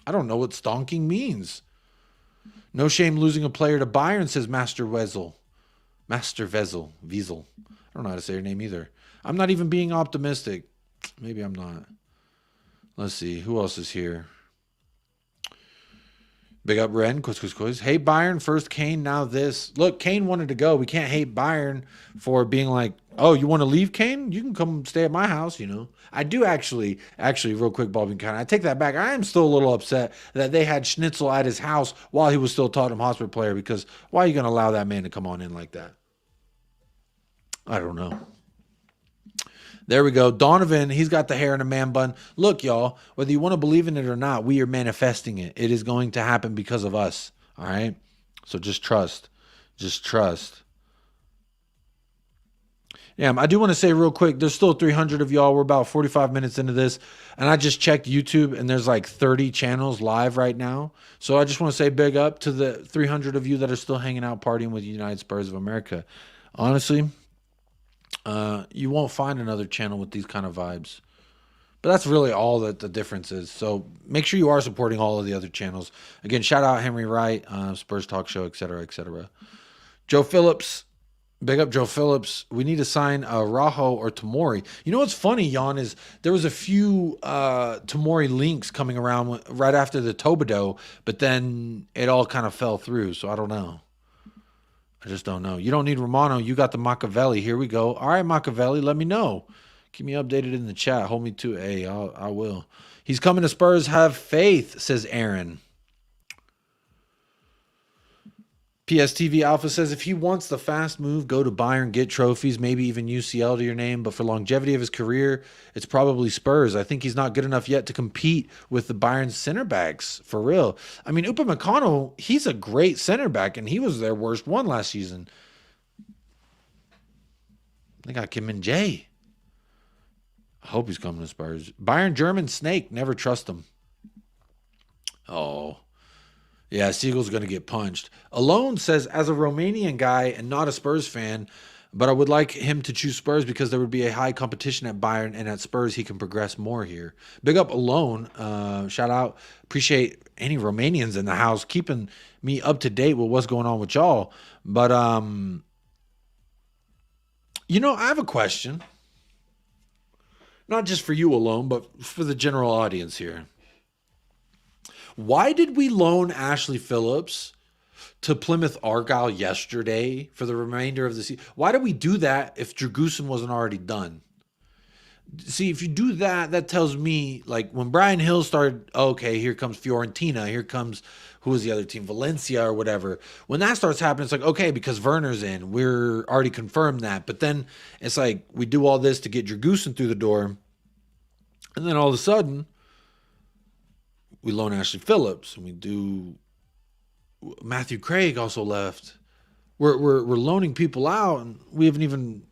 I don't know what stonking means. No shame losing a player to Bayern, says Master Wezel. Master Vezel. Wiesel. I don't know how to say your name either. I'm not even being optimistic. Maybe I'm not. Let's see. Who else is here? Big up Ren. Quiz. Hey, Bayern. First Kane, now this. Look, Kane wanted to go. We can't hate Bayern for being like, oh, you want to leave, Kane? You can come stay at my house, you know. I do actually, real quick, Bob and I take that back. I am still a little upset that they had Schnitzel at his house while he was still Tottenham Hotspur player, because why are you going to allow that man to come on in like that? I don't know. There we go. Donovan, he's got the hair in a man bun. Look, y'all, whether you want to believe in it or not, we are manifesting it. It is going to happen because of us, all right? So just trust. Just trust. Yeah, I do want to say real quick, there's still 300 of y'all. We're about 45 minutes into this, and I just checked YouTube, and there's like 30 channels live right now. So I just want to say big up to the 300 of you that are still hanging out, partying with United Spurs of America. Honestly, you won't find another channel with these kind of vibes. But that's really all that the difference is. So make sure you are supporting all of the other channels. Again, shout out Henry Wright, Spurs Talk Show, etc., etc. Joe Phillips. Big up Joe Phillips. We need to sign Rajo or Tomori. You know what's funny, Jan, is there was a few Tomori links coming around right after the Tobido, but then it all kind of fell through. So I don't know. I just don't know. You don't need Romano. You got the Machiavelli. Here we go. All right, Machiavelli, let me know. Keep me updated in the chat. Hold me to A. I will. He's coming to Spurs. Have faith, says Aaron. PSTV Alpha says if he wants the fast move, go to Bayern, get trophies, maybe even UCL to your name. But for longevity of his career, it's probably Spurs. I think he's not good enough yet to compete with the Bayern center backs, for real. I mean, Upamecano, he's a great center back, and he was their worst one last season. They got Kim and Jay. I hope he's coming to Spurs. Bayern German snake, never trust him. Oh. Yeah, Siegel's going to get punched. Alone says, as a Romanian guy and not a Spurs fan, but I would like him to choose Spurs because there would be a high competition at Bayern, and at Spurs he can progress more here. Big up Alone. Shout out. Appreciate any Romanians in the house keeping me up to date with what's going on with y'all. But, you know, I have a question. Not just for you Alone, but for the general audience here. Why did we loan Ashley Phillips to Plymouth Argyle yesterday for the remainder of the season? Why did we do that if Dragusin wasn't already done? See, if you do that, that tells me, like, when Brian Hill started, okay, here comes Fiorentina, here comes, who was the other team, Valencia or whatever. When that starts happening, it's like, okay, because Werner's in, we're already confirmed that. But then it's like, we do all this to get Dragusin through the door, and then all of a sudden, we loan Ashley Phillips, and we do. Matthew Craig also left. We're loaning people out, and we haven't even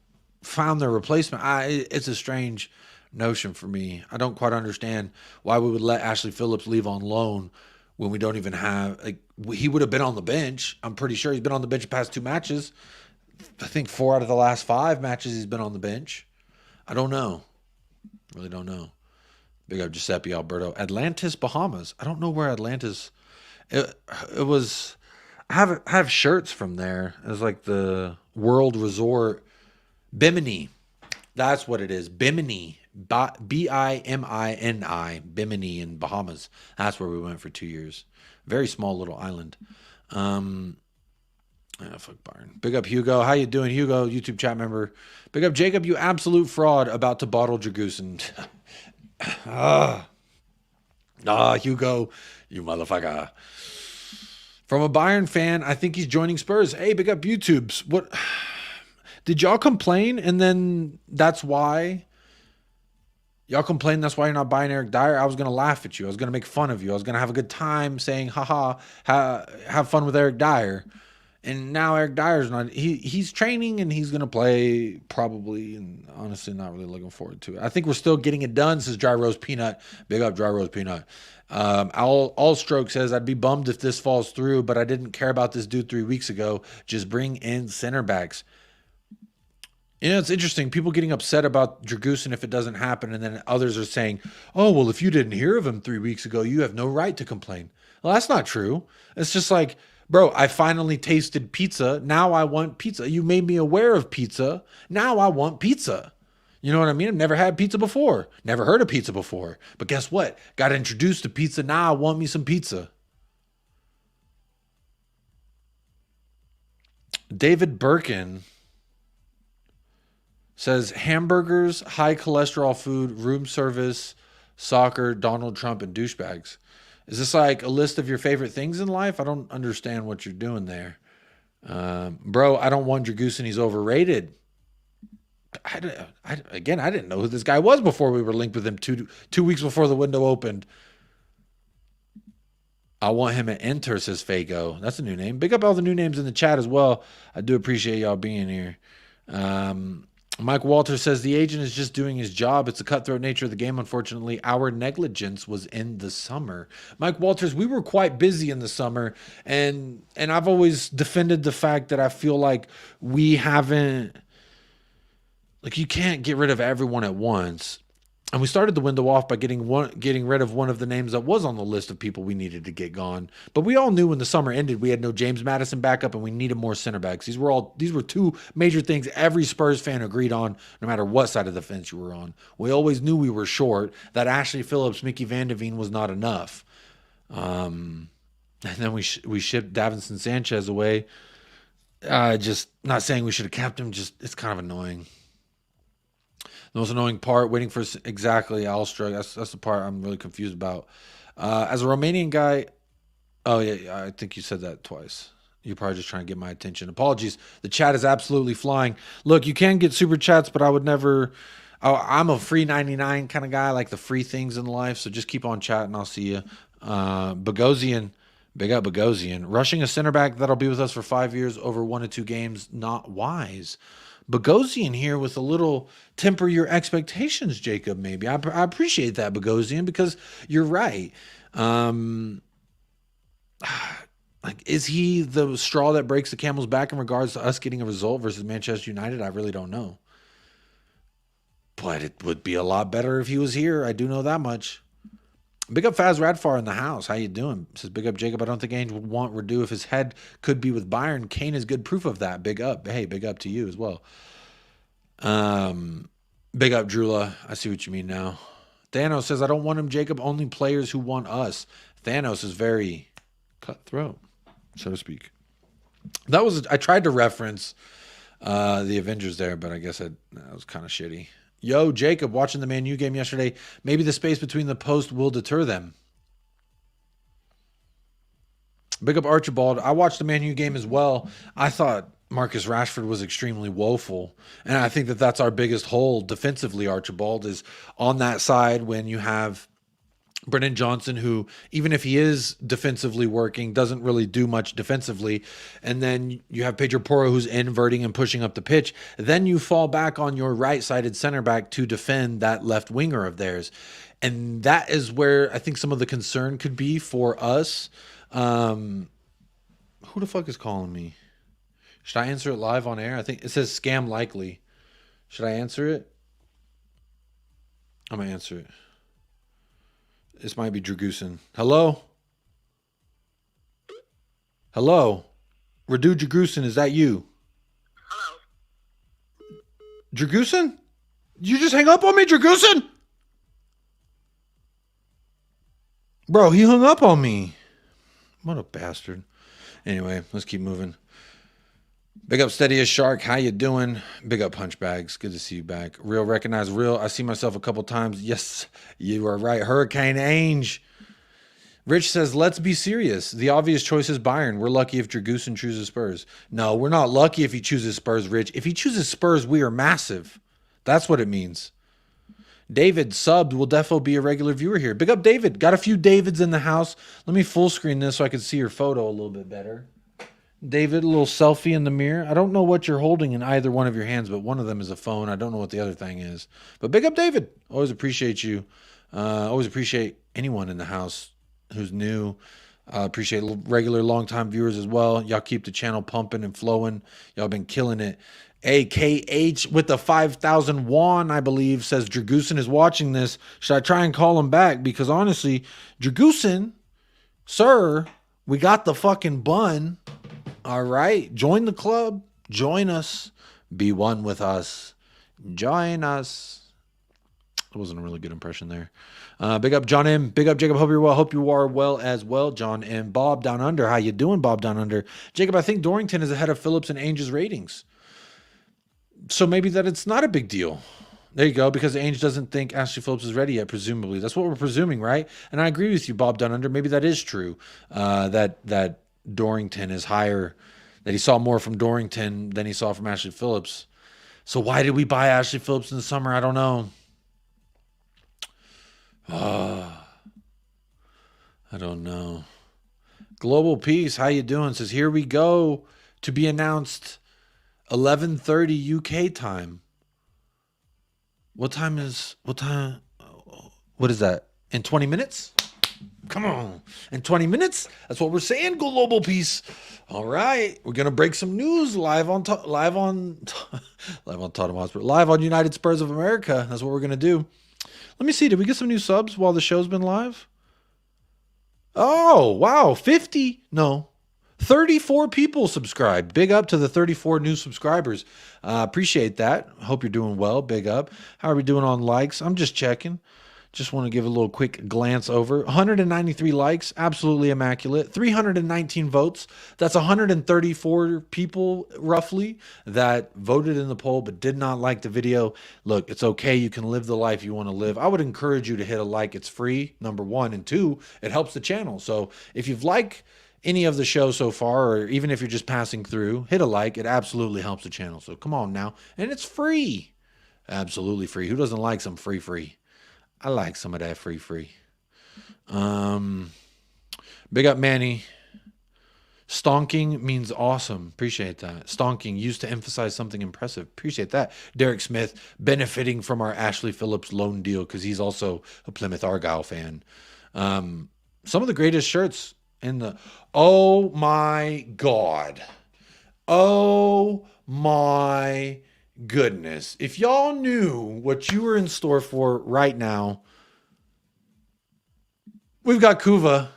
found their replacement. It's a strange notion for me. I don't quite understand why we would let Ashley Phillips leave on loan when we don't even have. Like, he would have been on the bench. I'm pretty sure he's been on the bench the past 2 matches. I think 4 out of the last 5 matches he's been on the bench. I don't know. Really don't know. Big up Giuseppe Alberto. Atlantis, Bahamas. I don't know where Atlantis. It was. I have shirts from there. It was like the World Resort, Bimini. That's what it is. Bimini. Bimini. Bimini in Bahamas. That's where we went for 2 years. Very small little island. Fuck Bayern. Big up Hugo. How you doing, Hugo? YouTube chat member. Big up Jacob. You absolute fraud about to bottle Dragusin. Hugo, you motherfucker. From a Bayern fan, I think he's joining Spurs. Hey, big up YouTubes. What did y'all complain? And then that's why Y'all complain that's why you're not buying Eric Dyer. I was going to laugh at you. I was going to make fun of you. I was going to have a good time saying, haha, have fun with Eric Dyer. And now Eric Dyer's not, he's training and he's going to play probably, and honestly not really looking forward to it. I think we're still getting it done, says Dry Roast Peanut. Big up Dry Roast Peanut. All Stroke says, I'd be bummed if this falls through, but I didn't care about this dude 3 weeks ago. Just bring in center backs. You know, it's interesting. People getting upset about Dragusin if it doesn't happen, and then others are saying, oh, well, if you didn't hear of him 3 weeks ago, you have no right to complain. Well, that's not true. It's just like, bro, I finally tasted pizza. Now I want pizza. You made me aware of pizza. Now I want pizza. You know what I mean? I've never had pizza before. Never heard of pizza before. But guess what? Got introduced to pizza. Now I want me some pizza. David Birkin says hamburgers, high cholesterol food, room service, soccer, Donald Trump, and douchebags. Is this like a list of your favorite things in life? I don't understand what you're doing there. Bro, I don't want Dragusin. He's overrated. I didn't know who this guy was before we were linked with him two weeks before the window opened. I want him at Enter, says Fago. That's a new name. Big up all the new names in the chat as well. I do appreciate y'all being here. Mike Walter says the agent is just doing his job. It's the cutthroat nature of the game. Unfortunately, our negligence was in the summer. Mike Walters, we were quite busy in the summer, and I've always defended the fact that I feel like we haven't, like, you can't get rid of everyone at once. And we started the window off by getting rid of one of the names that was on the list of people we needed to get gone. But we all knew when the summer ended, we had no James Madison backup and we needed more center backs. These were two major things every Spurs fan agreed on, no matter what side of the fence you were on. We always knew we were short, that Ashley Phillips, Mickey Van de Veen was not enough. And then we shipped Davinson Sanchez away. Just not saying we should have kept him, just it's kind of annoying. The most annoying part, waiting for exactly Alstruck. That's the part I'm really confused about. As a Romanian guy, oh yeah, I think you said that twice. You're probably just trying to get my attention. Apologies. The chat is absolutely flying. Look, you can get super chats, but I would never. I'm a free 99 kind of guy. I like the free things in life. So just keep on chatting. I'll see you. Bogosian, big up Bogosian. Rushing a center back that'll be with us for 5 years over 1 to 2 games, not wise. Bogosian here with a little temper your expectations, Jacob, maybe. I appreciate that, Bogosian, because you're right. Like, is he the straw that breaks the camel's back in regards to us getting a result versus Manchester United? I really don't know. But it would be a lot better if he was here. I do know that much. Big up Faz Radfar in the house. How you doing? Says big up Jacob. I don't think Ainge would want Radu if his head could be with Bayern. Kane is good proof of that. Big up. Hey, big up to you as well. Big up Drula. I see what you mean now. Thanos says I don't want him, Jacob. Only players who want us. Thanos is very cutthroat, so to speak. That was I tried to reference the Avengers there, but I guess that was kind of shitty. Yo, Jacob, watching the Man U game yesterday. Maybe the space between the posts will deter them. Big up Archibald. I watched the Man U game as well. I thought Marcus Rashford was extremely woeful. And I think that that's our biggest hole defensively, Archibald, is on that side when you have Brennan Johnson, who, even if he is defensively working, doesn't really do much defensively. And then you have Pedro Porro, who's inverting and pushing up the pitch. Then you fall back on your right-sided center back to defend that left winger of theirs. And that is where I think some of the concern could be for us. Who the fuck is calling me? Should I answer it live on air? I think it says scam likely. Should I answer it? I'm going to answer it. This might be Dragusin. Hello? Hello? Radu Dragusin, is that you? Hello. Dragusin? You just hang up on me, Dragusin? Bro, he hung up on me. What a bastard. Anyway, let's keep moving. Big up Steady as Shark. How you doing? Big up Punchbags. Good to see you back. Real recognize real. I see myself a couple times. Yes, you are right. Hurricane Ange. Rich says, let's be serious. The obvious choice is Bayern. We're lucky if Dragusin chooses Spurs. No, we're not lucky if he chooses Spurs, Rich. If he chooses Spurs, we are massive. That's what it means. David subbed, will definitely be a regular viewer here. Big up, David. Got a few Davids in the house. Let me full screen this so I can see your photo a little bit better. David, a little selfie in the mirror. I don't know what you're holding in either one of your hands, but one of them is a phone. I don't know what the other thing is. But big up, David. Always appreciate you. Always appreciate anyone in the house who's new. Appreciate regular long-time viewers as well. Y'all keep the channel pumping and flowing. Y'all been killing it. AKH with the 5,000 won, I believe, says Dragusin is watching this. Should I try and call him back? Because honestly, Dragusin, sir, we got the fucking bun. All right. Join the club. Join us. Be one with us. Join us. That wasn't a really good impression there. Big up John M. Big up Jacob. Hope you're well. Hope you are well as well, John M. Bob Down Under. How you doing, Bob Down Under? Jacob, I think Dorrington is ahead of Phillips and Ainge's ratings. So maybe that it's not a big deal. There you go, because Ainge doesn't think Ashley Phillips is ready yet, presumably. That's what we're presuming, right? And I agree with you, Bob Down Under. Maybe that is true, that Dorrington is higher, that he saw more from Dorrington than he saw from Ashley Phillips. So why did we buy Ashley Phillips in the summer? I don't know. I don't know. Global Peace, how you doing? Says, here we go, to be announced 11:30 UK time. What is that? In 20 minutes? Come on. In 20 minutes? That's what we're saying, Global Peace. All right. We're going to break some news live on Tottenham Hotspur, live on United Spurs of America. That's what we're going to do. Let me see. Did we get some new subs while the show's been live? Oh, wow. 34 people subscribed. Big up to the 34 new subscribers. Appreciate that. Hope you're doing well. Big up. How are we doing on likes? I'm just checking. Just want to give a little quick glance over. 193 likes. Absolutely immaculate. 319 votes. That's 134 people roughly that voted in the poll but did not like the video. Look, it's okay. You can live the life you want to live. I would encourage you to hit a like. It's free, number one. And two, it helps the channel. So if you've liked any of the show so far, or even if you're just passing through, hit a like. It absolutely helps the channel. So come on now. And it's free. Absolutely free. Who doesn't like some free? I like some of that free. Big up Manny. Stonking means awesome. Appreciate that. Stonking, used to emphasize something impressive. Appreciate that. Derek Smith, benefiting from our Ashley Phillips loan deal because he's also a Plymouth Argyle fan. Some of the greatest shirts in the... Oh my God. Oh my goodness. If y'all knew what you were in store for right now, we've got Kuva.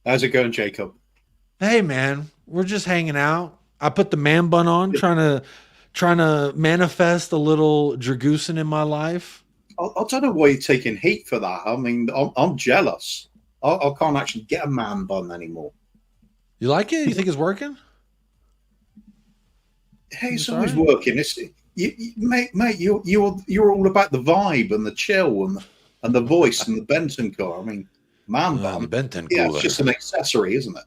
How's it going, Jacob? Hey man, we're just hanging out. I put the man bun on, trying to manifest a little Dragusin in my life. I don't know why you're taking heat for that. I mean, I'm jealous. I can't actually get a man bun anymore. You like it? You think it's working? Hey, it's always working. It's mate. You're all about the vibe and the chill and the voice and the Benton car. I mean, man bun. The Benton yeah, cooler. it's just an accessory, isn't it?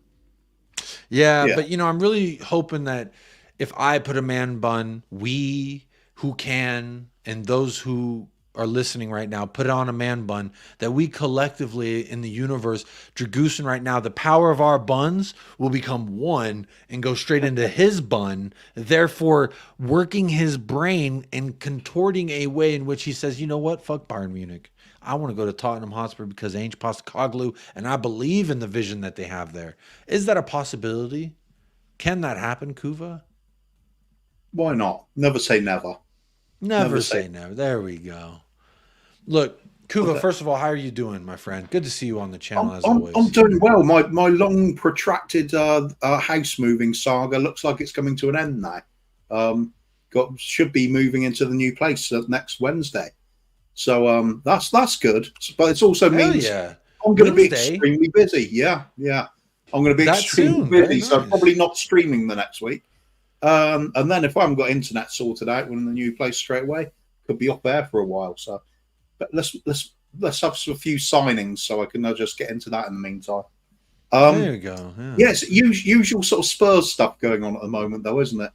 Yeah, but I'm really hoping that if I put a man bun, we who can and those who are listening right now put on a man bun, that we collectively in the universe, Dragusin right now, the power of our buns will become one and go straight into his bun, therefore working his brain and contorting a way in which he says, you know what, fuck Bayern Munich. I want to go to Tottenham Hotspur because Ainge Postecoglou, and I believe in the vision that they have there. Is that a possibility? Can that happen, Kuva? Why not? Never say never. Never say never. There we go. Look, Kuva, first of all, how are you doing, my friend? Good to see you on the channel, as always. I'm doing well. My long, protracted house moving saga looks like it's coming to an end now. Should be moving into the new place next Wednesday. So that's good. But it also means I'm going to be extremely busy. Yeah. I'm going to be extremely busy, so I'm probably not streaming the next week. And then if I haven't got internet sorted out when in the new place straight away, could be off air for a while. So, but let's have a few signings so I can just get into that in the meantime. There you go. Yeah, it's usual sort of Spurs stuff going on at the moment, though, isn't it?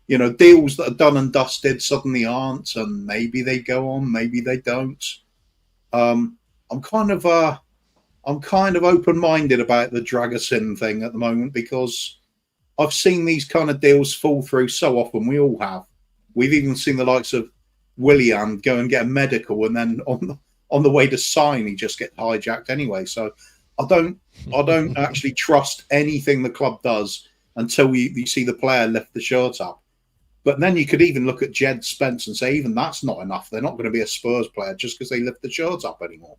You know, deals that are done and dusted suddenly aren't, and maybe they go on, maybe they don't. I'm kind of open-minded about the Dragusin thing at the moment, because I've seen these kind of deals fall through so often. We all have. We've even seen the likes of Willian go and get a medical, and then on the way to sign, he just gets hijacked anyway. So I don't actually trust anything the club does until you see the player lift the shirt up. But then you could even look at Jed Spence and say, even that's not enough. They're not going to be a Spurs player just because they lift the shirts up anymore.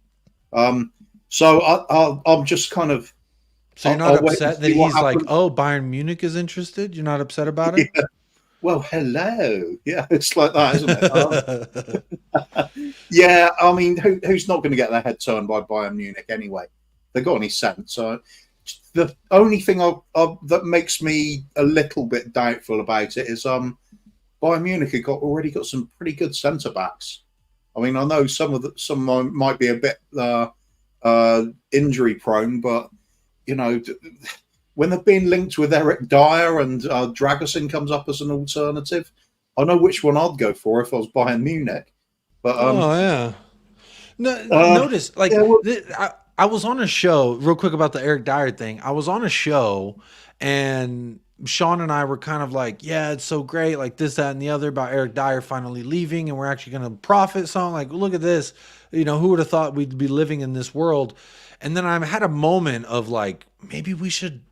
So I'm just kind of. So you're not upset that he's like, oh, Bayern Munich is interested? You're not upset about it? Yeah. Well, hello. Yeah, it's like that, isn't it? Yeah, I mean, who's not going to get their head turned by Bayern Munich anyway? They've got any sense. So the only thing that makes me a little bit doubtful about it is Bayern Munich have already got some pretty good centre backs. I mean, I know some might be a bit injury prone, but you know, when they're being linked with Eric Dyer and Dragusin comes up as an alternative, I know which one I'd go for if I was Bayern Munich. But oh yeah, notice like yeah, well, I was on a show real quick about the Eric Dyer thing. I was on a show and Sean and I were kind of like, yeah, it's so great, like this, that, and the other about Eric Dyer finally leaving, and we're actually going to profit. So I'm like, look at this, you know, who would have thought we'd be living in this world? And then I had a moment of like, maybe we should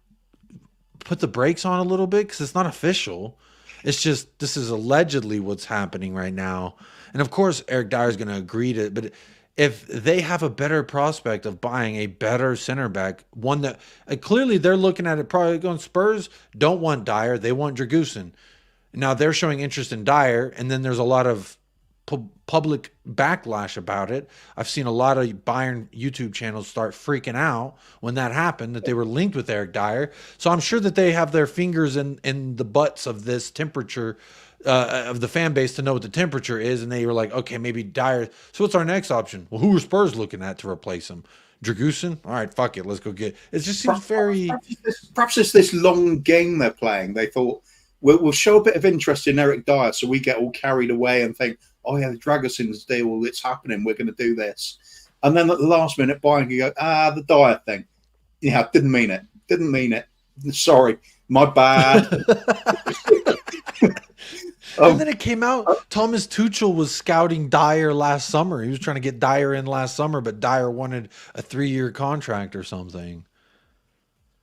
put the brakes on a little bit, because it's not official. It's just, this is allegedly what's happening right now. And of course, Eric Dyer is going to agree to it, but if they have a better prospect of buying a better center back, one that clearly they're looking at it, probably going, Spurs don't want Dyer, they want Dragusin. Now they're showing interest in Dyer, and then there's a lot of public backlash about it. I've seen a lot of Bayern YouTube channels start freaking out when that happened, that they were linked with Eric Dyer. So I'm sure that they have their fingers in the butts of this temperature of the fan base to know what the temperature is, and they were like, okay, maybe Dyer. So what's our next option? Well, who are Spurs looking at to replace him? Dragusin? All right, fuck it, let's go get. It just seems very. Perhaps it's this long game they're playing. They thought we'll show a bit of interest in Eric Dyer, so we get all carried away and think, oh yeah, the Dragusin's deal, it's happening. We're going to do this, and then at the last minute, Bayern can go, the Dyer thing. Yeah, didn't mean it. Didn't mean it. Sorry, my bad. And then it came out, Thomas Tuchel was scouting Dyer last summer. He was trying to get Dyer in last summer, but Dyer wanted a 3-year contract or something.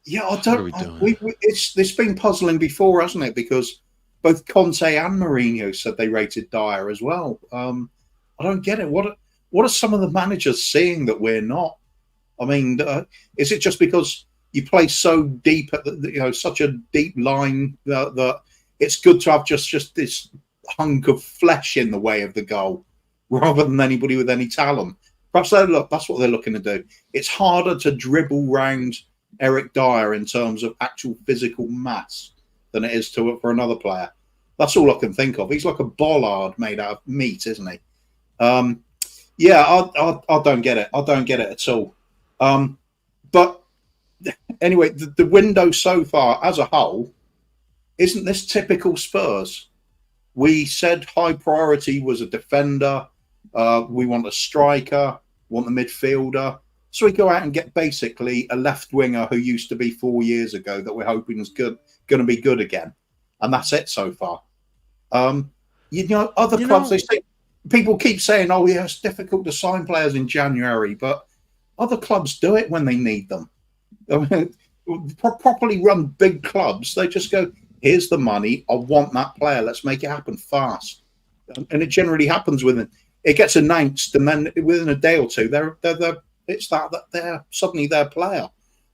Yeah, I don't. It's been puzzling before, hasn't it? Because both Conte and Mourinho said they rated Dyer as well. I don't get it. What are some of the managers seeing that we're not? I mean, is it just because you play so deep at such a deep line that it's good to have just this hunk of flesh in the way of the goal rather than anybody with any talent? Perhaps that's what they're looking to do. It's harder to dribble round Eric Dyer in terms of actual physical mass than it is for another player. That's all I can think of. He's like a bollard made out of meat, isn't he? Yeah, I don't get it. I don't get it at all. But anyway, the window so far as a whole, isn't this typical Spurs? We said high priority was a defender. We want a striker, want a midfielder. So we go out and get basically a left winger who used to be 4 years ago that we're hoping is going to be good again. And that's it so far. Other clubs, they say, people keep saying, oh, yeah, it's difficult to sign players in January, but other clubs do it when they need them. I mean, properly run big clubs, they just go, here's the money, I want that player, let's make it happen fast. And it generally happens it gets announced, and then within a day or two, they're suddenly their player.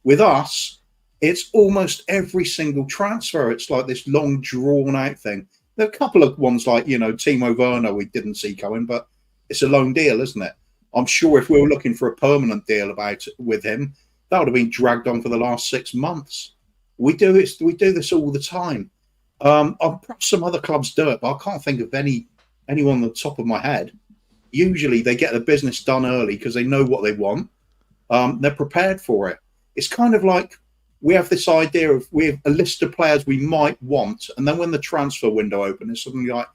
With us, it's almost every single transfer. It's like this long, drawn-out thing. There are a couple of ones like, Timo Werner we didn't see coming, but it's a loan deal, isn't it? I'm sure if we were looking for a permanent deal with him, that would have been dragged on for the last 6 months. We do this all the time. Perhaps some other clubs do it, but I can't think of anyone on the top of my head. Usually they get the business done early because they know what they want. They're prepared for it. It's kind of like we have this idea of we have a list of players we might want, and then when the transfer window opens, it's suddenly like,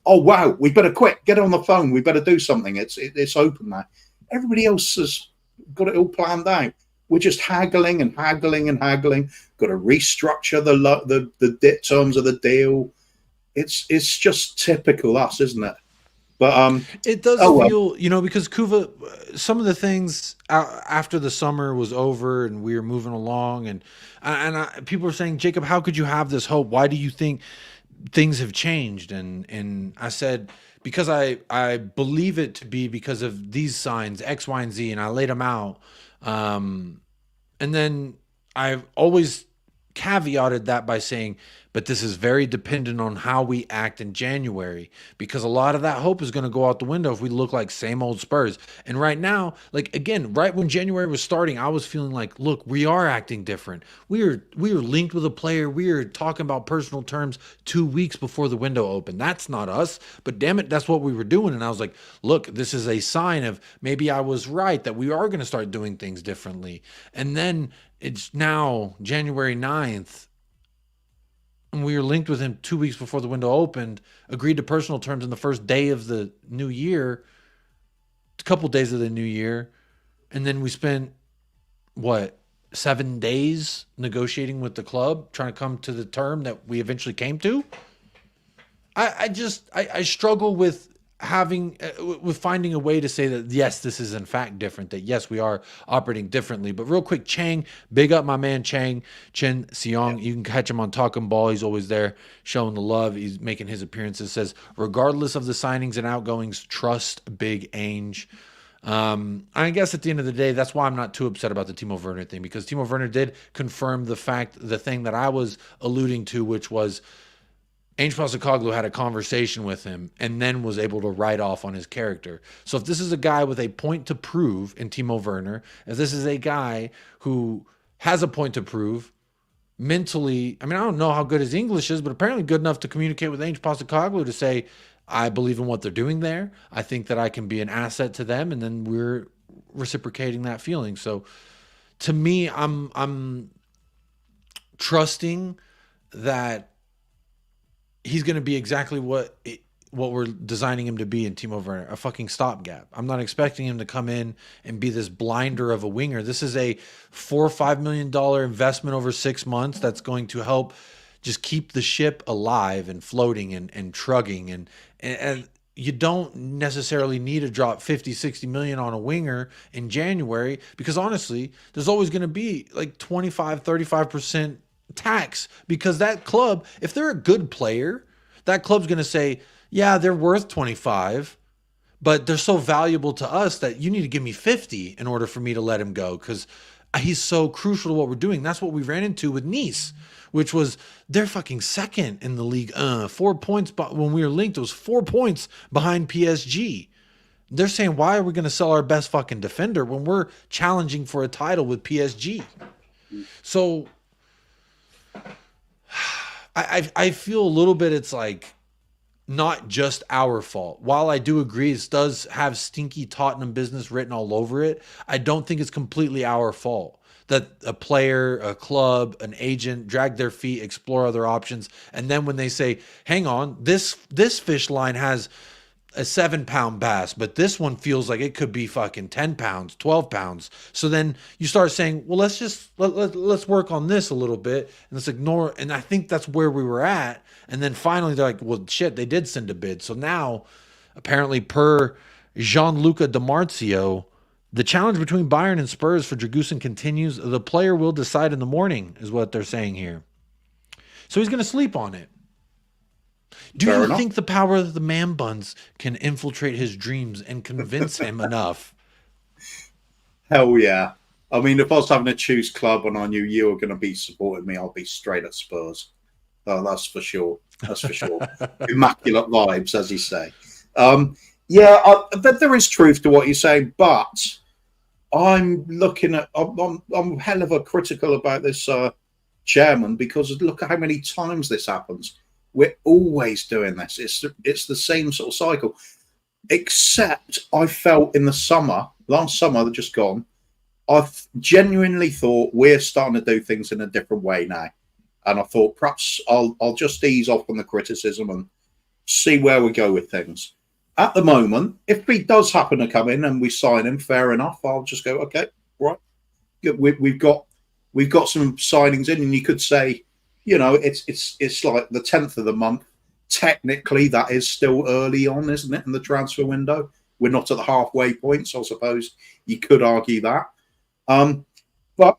oh wow, we better quick get on the phone, we better do something. It's open now. Everybody else has got it all planned out. We're just haggling and haggling and haggling. Got to restructure the terms of the deal. It's just typical us, isn't it? But it does feel, you know, because Kuva, some of the things after the summer was over and we were moving along, and people were saying, Jacob, how could you have this hope? Why do you think things have changed? And I said, because I believe it to be because of these signs, X, Y, and Z, and I laid them out. And then I've always caveated that by saying, but this is very dependent on how we act in January, because a lot of that hope is going to go out the window if we look like same old Spurs. And right now, like, again, right when January was starting, I was feeling like, look, we are acting different. We were linked with a player. We were talking about personal terms 2 weeks before the window opened. That's not us, but damn it, that's what we were doing. And I was like, look, this is a sign of maybe I was right, that we are going to start doing things differently. And then it's now January 9th. And we were linked with him 2 weeks before the window opened, agreed to personal terms on the first day of the new year, a couple days of the new year. And then we spent, 7 days negotiating with the club, trying to come to the term that we eventually came to. I struggle with finding a way to say that, yes, this is in fact different, that yes, we are operating differently. But real quick, Chang, big up my man Chen Seong. You can catch him on Talking Ball. He's always there showing the love. He's making his appearances. Says, regardless of the signings and outgoings, trust Big Ange. I guess at the end of the day, that's why I'm not too upset about the Timo Werner thing, because Timo Werner did confirm the thing that I was alluding to, which was Ange Postecoglou had a conversation with him and then was able to write off on his character. So if this is a guy with a point to prove in Timo Werner, if this is a guy who has a point to prove mentally, I mean, I don't know how good his English is, but apparently good enough to communicate with Ange Postecoglou to say, I believe in what they're doing there. I think that I can be an asset to them, and then we're reciprocating that feeling. So to me, I'm trusting that he's going to be exactly what we're designing him to be in Timo Werner, a fucking stopgap. I'm not expecting him to come in and be this blinder of a winger. This is a $4 or $5 million investment over 6 months that's going to help just keep the ship alive and floating and trugging. And you don't necessarily need to drop 50, 60 million on a winger in January, because honestly, there's always going to be like 25, 35% tax, because that club, if they're a good player, that club's going to say, yeah, they're worth 25, but they're so valuable to us that you need to give me 50 in order for me to let him go, because he's so crucial to what we're doing. That's what we ran into with Nice, which was they're fucking second in the league. 4 points, but when we were linked, it was 4 points behind PSG. They're saying, why are we going to sell our best fucking defender when we're challenging for a title with PSG? So I feel a little bit, it's like not just our fault. While I do agree it does have stinky Tottenham business written all over it, I don't think it's completely our fault that a player, a club, an agent drag their feet, explore other options, and then when they say, hang on, this fish line has a 7-pound bass, but this one feels like it could be fucking 10 pounds, 12 pounds. So then you start saying, well, let's work on this a little bit and let's ignore. And I think that's where we were at. And then finally they're like, well, shit, they did send a bid. So now apparently per Gianluca Di Marzio, the challenge between Bayern and Spurs for Dragusin continues. The player will decide in the morning is what they're saying here. So he's going to sleep on it. Do you think the power of the man buns can infiltrate his dreams and convince him enough? Hell yeah. I mean, if I was having to choose club and I knew you were going to be supporting me, I'll be straight at Spurs. Oh, that's for sure. That's for sure. Immaculate vibes, as you say. There is truth to what you say, but I'm looking at, I'm hell of a critical about this chairman, because look at how many times this happens. We're always doing this. It's the same sort of cycle. Except I felt in the summer, last summer, just gone, genuinely thought we're starting to do things in a different way now. And I thought perhaps I'll just ease off on the criticism and see where we go with things. At the moment, if he does happen to come in and we sign him, fair enough. I'll just go, okay, right. We've got some signings in, and you could say, you know, it's like the 10th of the month. Technically, that is still early on, isn't it, in the transfer window? We're not at the halfway point, so I suppose you could argue that. But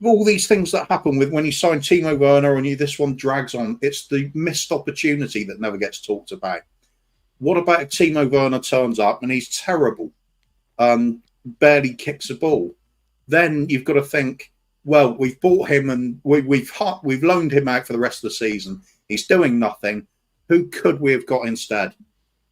all these things that happen with when you sign Timo Werner and this one drags on, it's the missed opportunity that never gets talked about. What about if Timo Werner turns up and he's terrible, barely kicks a ball? Then you've got to think, well, we've bought him and we've loaned him out for the rest of the season. He's doing nothing. Who could we have got instead?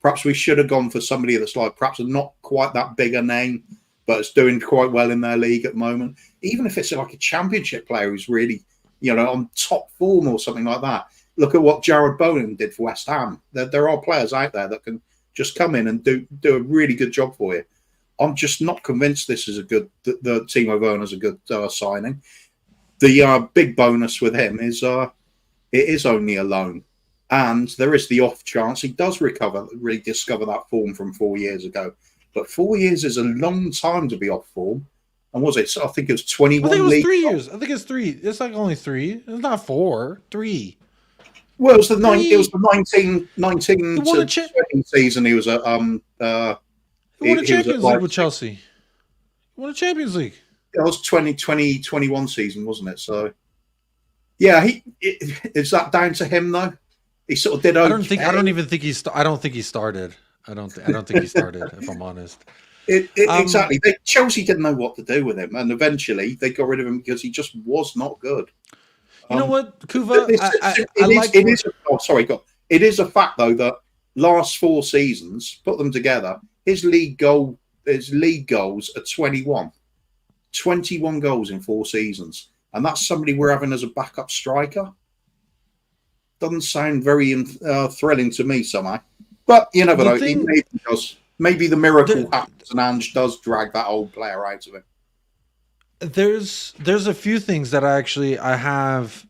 Perhaps we should have gone for somebody that's like perhaps not quite that big a name, but it's doing quite well in their league at the moment. Even if it's like a championship player who's really, you know, on top form or something like that. Look at what Jared Bowen did for West Ham. There are players out there that can just come in and do a really good job for you. I'm just not convinced this is a good. The Timo Werner's a good signing. The big bonus with him is it is only a loan, and there is the off chance he does rediscover that form from 4 years ago. But 4 years is a long time to be off form. And was it? I think it was 21. I think it was 3 years. I think it's 3. It's like only 3. It's not 4. 3. Well, it was the 19 to 20 season. He was at He won a Champions League with Chelsea. He won a Champions League. It was 2021 season, wasn't it? So, yeah, is that down to him though? He sort of did. Okay. I don't think he started. I don't think he started. If I'm honest. Exactly. Chelsea didn't know what to do with him, and eventually they got rid of him because he just was not good. You know what, Kuva? It is a fact though that last 4 seasons, put them together, his league goals are 21. 21 goals in 4 seasons, and that's somebody we're having as a backup striker. Doesn't sound very thrilling to me somehow, but you never know. Maybe it does. Maybe the miracle happens and Ange does drag that old player out of it. There's a few things that I have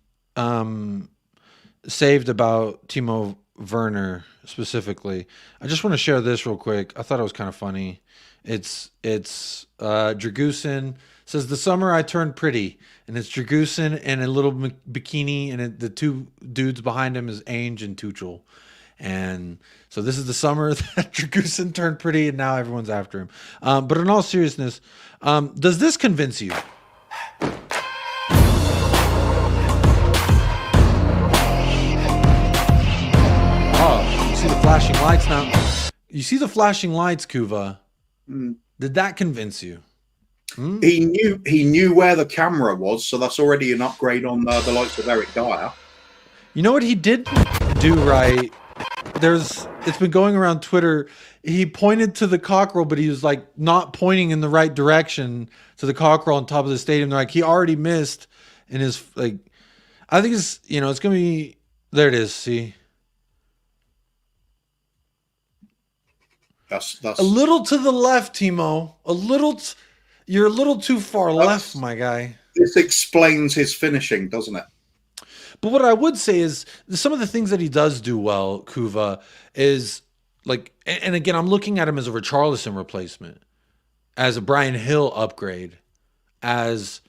saved about Timo Werner specifically. I just want to share this real quick. I thought it was kind of funny. It's Dragusin says the summer I turned pretty, and it's Dragusin in a little bikini, and the 2 dudes behind him is Ainge and Tuchel. And so this is the summer that Dragusin turned pretty, and now everyone's after him. But in all seriousness, does this convince you? Oh, you see the flashing lights now. You see the flashing lights, Kuva. Did that convince you? He knew where the camera was, so that's already an upgrade on the likes of Eric Dyer. You know what he did do right? It's been going around Twitter. He pointed to the cockerel, but he was like not pointing in the right direction to the cockerel on top of the stadium. They're like, he already missed in his like. I think it's it's gonna be there. It is. See, that's a little to the left, Timo. You're a little too far left, my guy. This explains his finishing, doesn't it? But what I would say is some of the things that he does do well, Kuva, is like, and again, I'm looking at him as a Richarlison replacement, as a Brian Hill upgrade, he's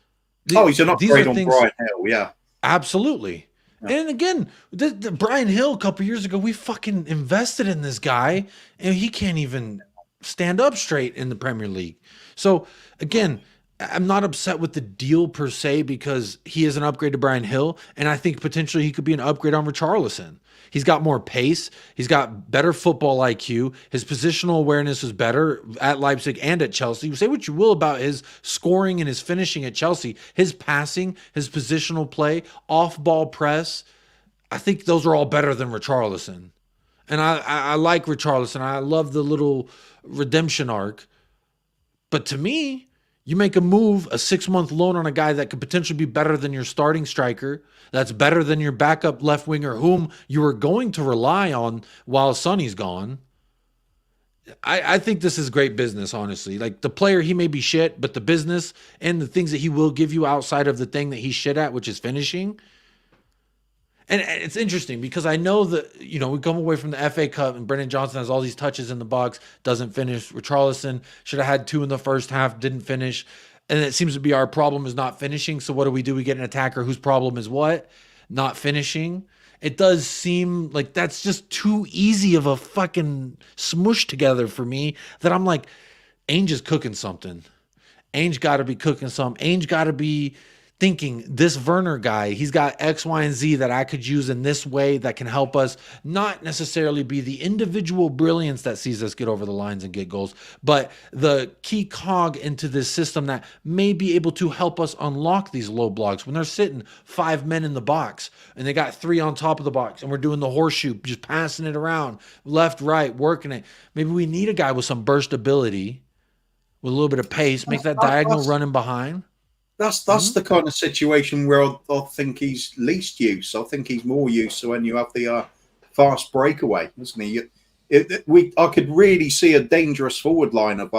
an upgrade on Brian Hill, yeah. Absolutely. Yeah. And again, the Brian Hill a couple years ago, we fucking invested in this guy, and he can't even stand up straight in the Premier League. So again, I'm not upset with the deal per se because he is an upgrade to Brian Hill, and I think potentially he could be an upgrade on Richarlison. He's got more pace. He's got better football IQ. His positional awareness is better at Leipzig and at Chelsea. You say what you will about his scoring and his finishing at Chelsea, his passing, his positional play, off-ball press, I think those are all better than Richarlison. And I like Richarlison. I love the little redemption arc. But to me, you make a move, a 6-month loan on a guy that could potentially be better than your starting striker, that's better than your backup left winger, whom you are going to rely on while Sonny's gone. I think this is great business, honestly. Like the player, he may be shit, but the business and the things that he will give you outside of the thing that he's shit at, which is finishing. And it's interesting because I know that, you know, we come away from the FA Cup and Brennan Johnson has all these touches in the box, doesn't finish. Richarlison should have had 2 in the first half, didn't finish. And it seems to be our problem is not finishing. So what do? We get an attacker whose problem is what? Not finishing. It does seem like that's just too easy of a fucking smush together for me that I'm like, Ainge is cooking something. Ainge got to be cooking something. Ainge got to be thinking this Werner guy, he's got X, Y, and Z that I could use in this way that can help us not necessarily be the individual brilliance that sees us get over the lines and get goals, but the key cog into this system that may be able to help us unlock these low blocks when they're sitting 5 men in the box and they got 3 on top of the box and we're doing the horseshoe, just passing it around left, right, working it. Maybe we need a guy with some burst ability, with a little bit of pace, make that diagonal running behind. That's the kind of situation where I think he's least use. I think he's more use when you have the fast breakaway, isn't he? I could really see a dangerous forward line of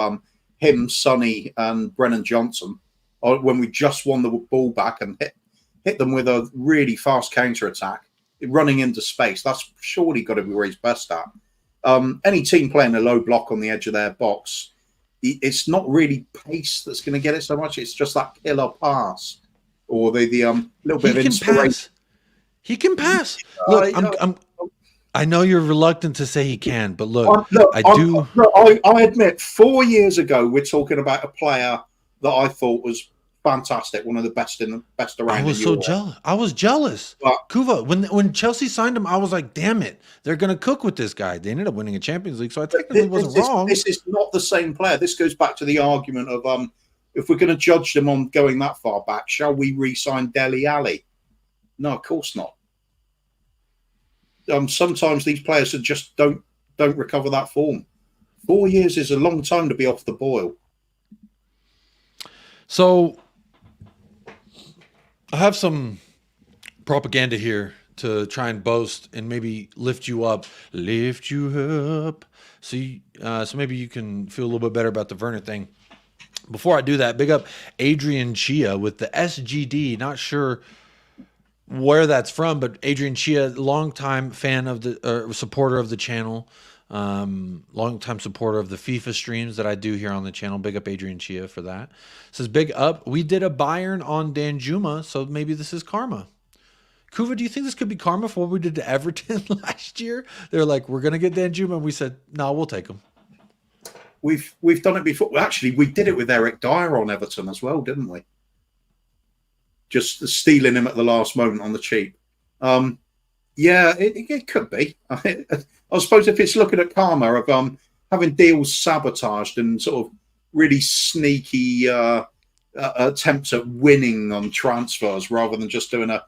him, Sonny, and Brennan Johnson when we just won the ball back and hit them with a really fast counter attack, running into space. That's surely got to be where he's best at. Any team playing a low block on the edge of their box, it's not really pace that's going to get it so much. It's just that killer pass or the little bit of inspiration. He can pass. Look, I know you're reluctant to say he can, but look, I admit 4 years ago, we're talking about a player that I thought was fantastic, one of the best around. I was so jealous. I was jealous. Kuva, when Chelsea signed him, I was like, damn it, they're gonna cook with this guy. They ended up winning a Champions League, so I technically wasn't wrong. This is not the same player. This goes back to the argument of if we're going to judge them on going that far back, shall we re-sign Dele Alli? No, of course not. Sometimes these players just don't recover that form. 4 years is a long time to be off the boil. So I have some propaganda here to try and boast and maybe lift you up. So maybe you can feel a little bit better about the Werner thing. Before I do that, big up Adrian Chia with the SGD. Not sure where that's from, but Adrian Chia, longtime fan of the supporter of the channel, longtime supporter of the FIFA streams that I do here on the channel. Big up Adrian Chia for that. Says big up. We did a Bayern on Danjuma, so maybe this is karma. Kuva, do you think this could be karma for what we did to Everton last year? They're like, we're gonna get Danjuma, and we said, no, we'll take him. We've done it before. Actually, we did it with Eric Dyer on Everton as well, didn't we? Just stealing him at the last moment on the cheap. Yeah, it could be. I suppose if it's looking at karma of having deals sabotaged and sort of really sneaky attempts at winning on transfers rather than just doing a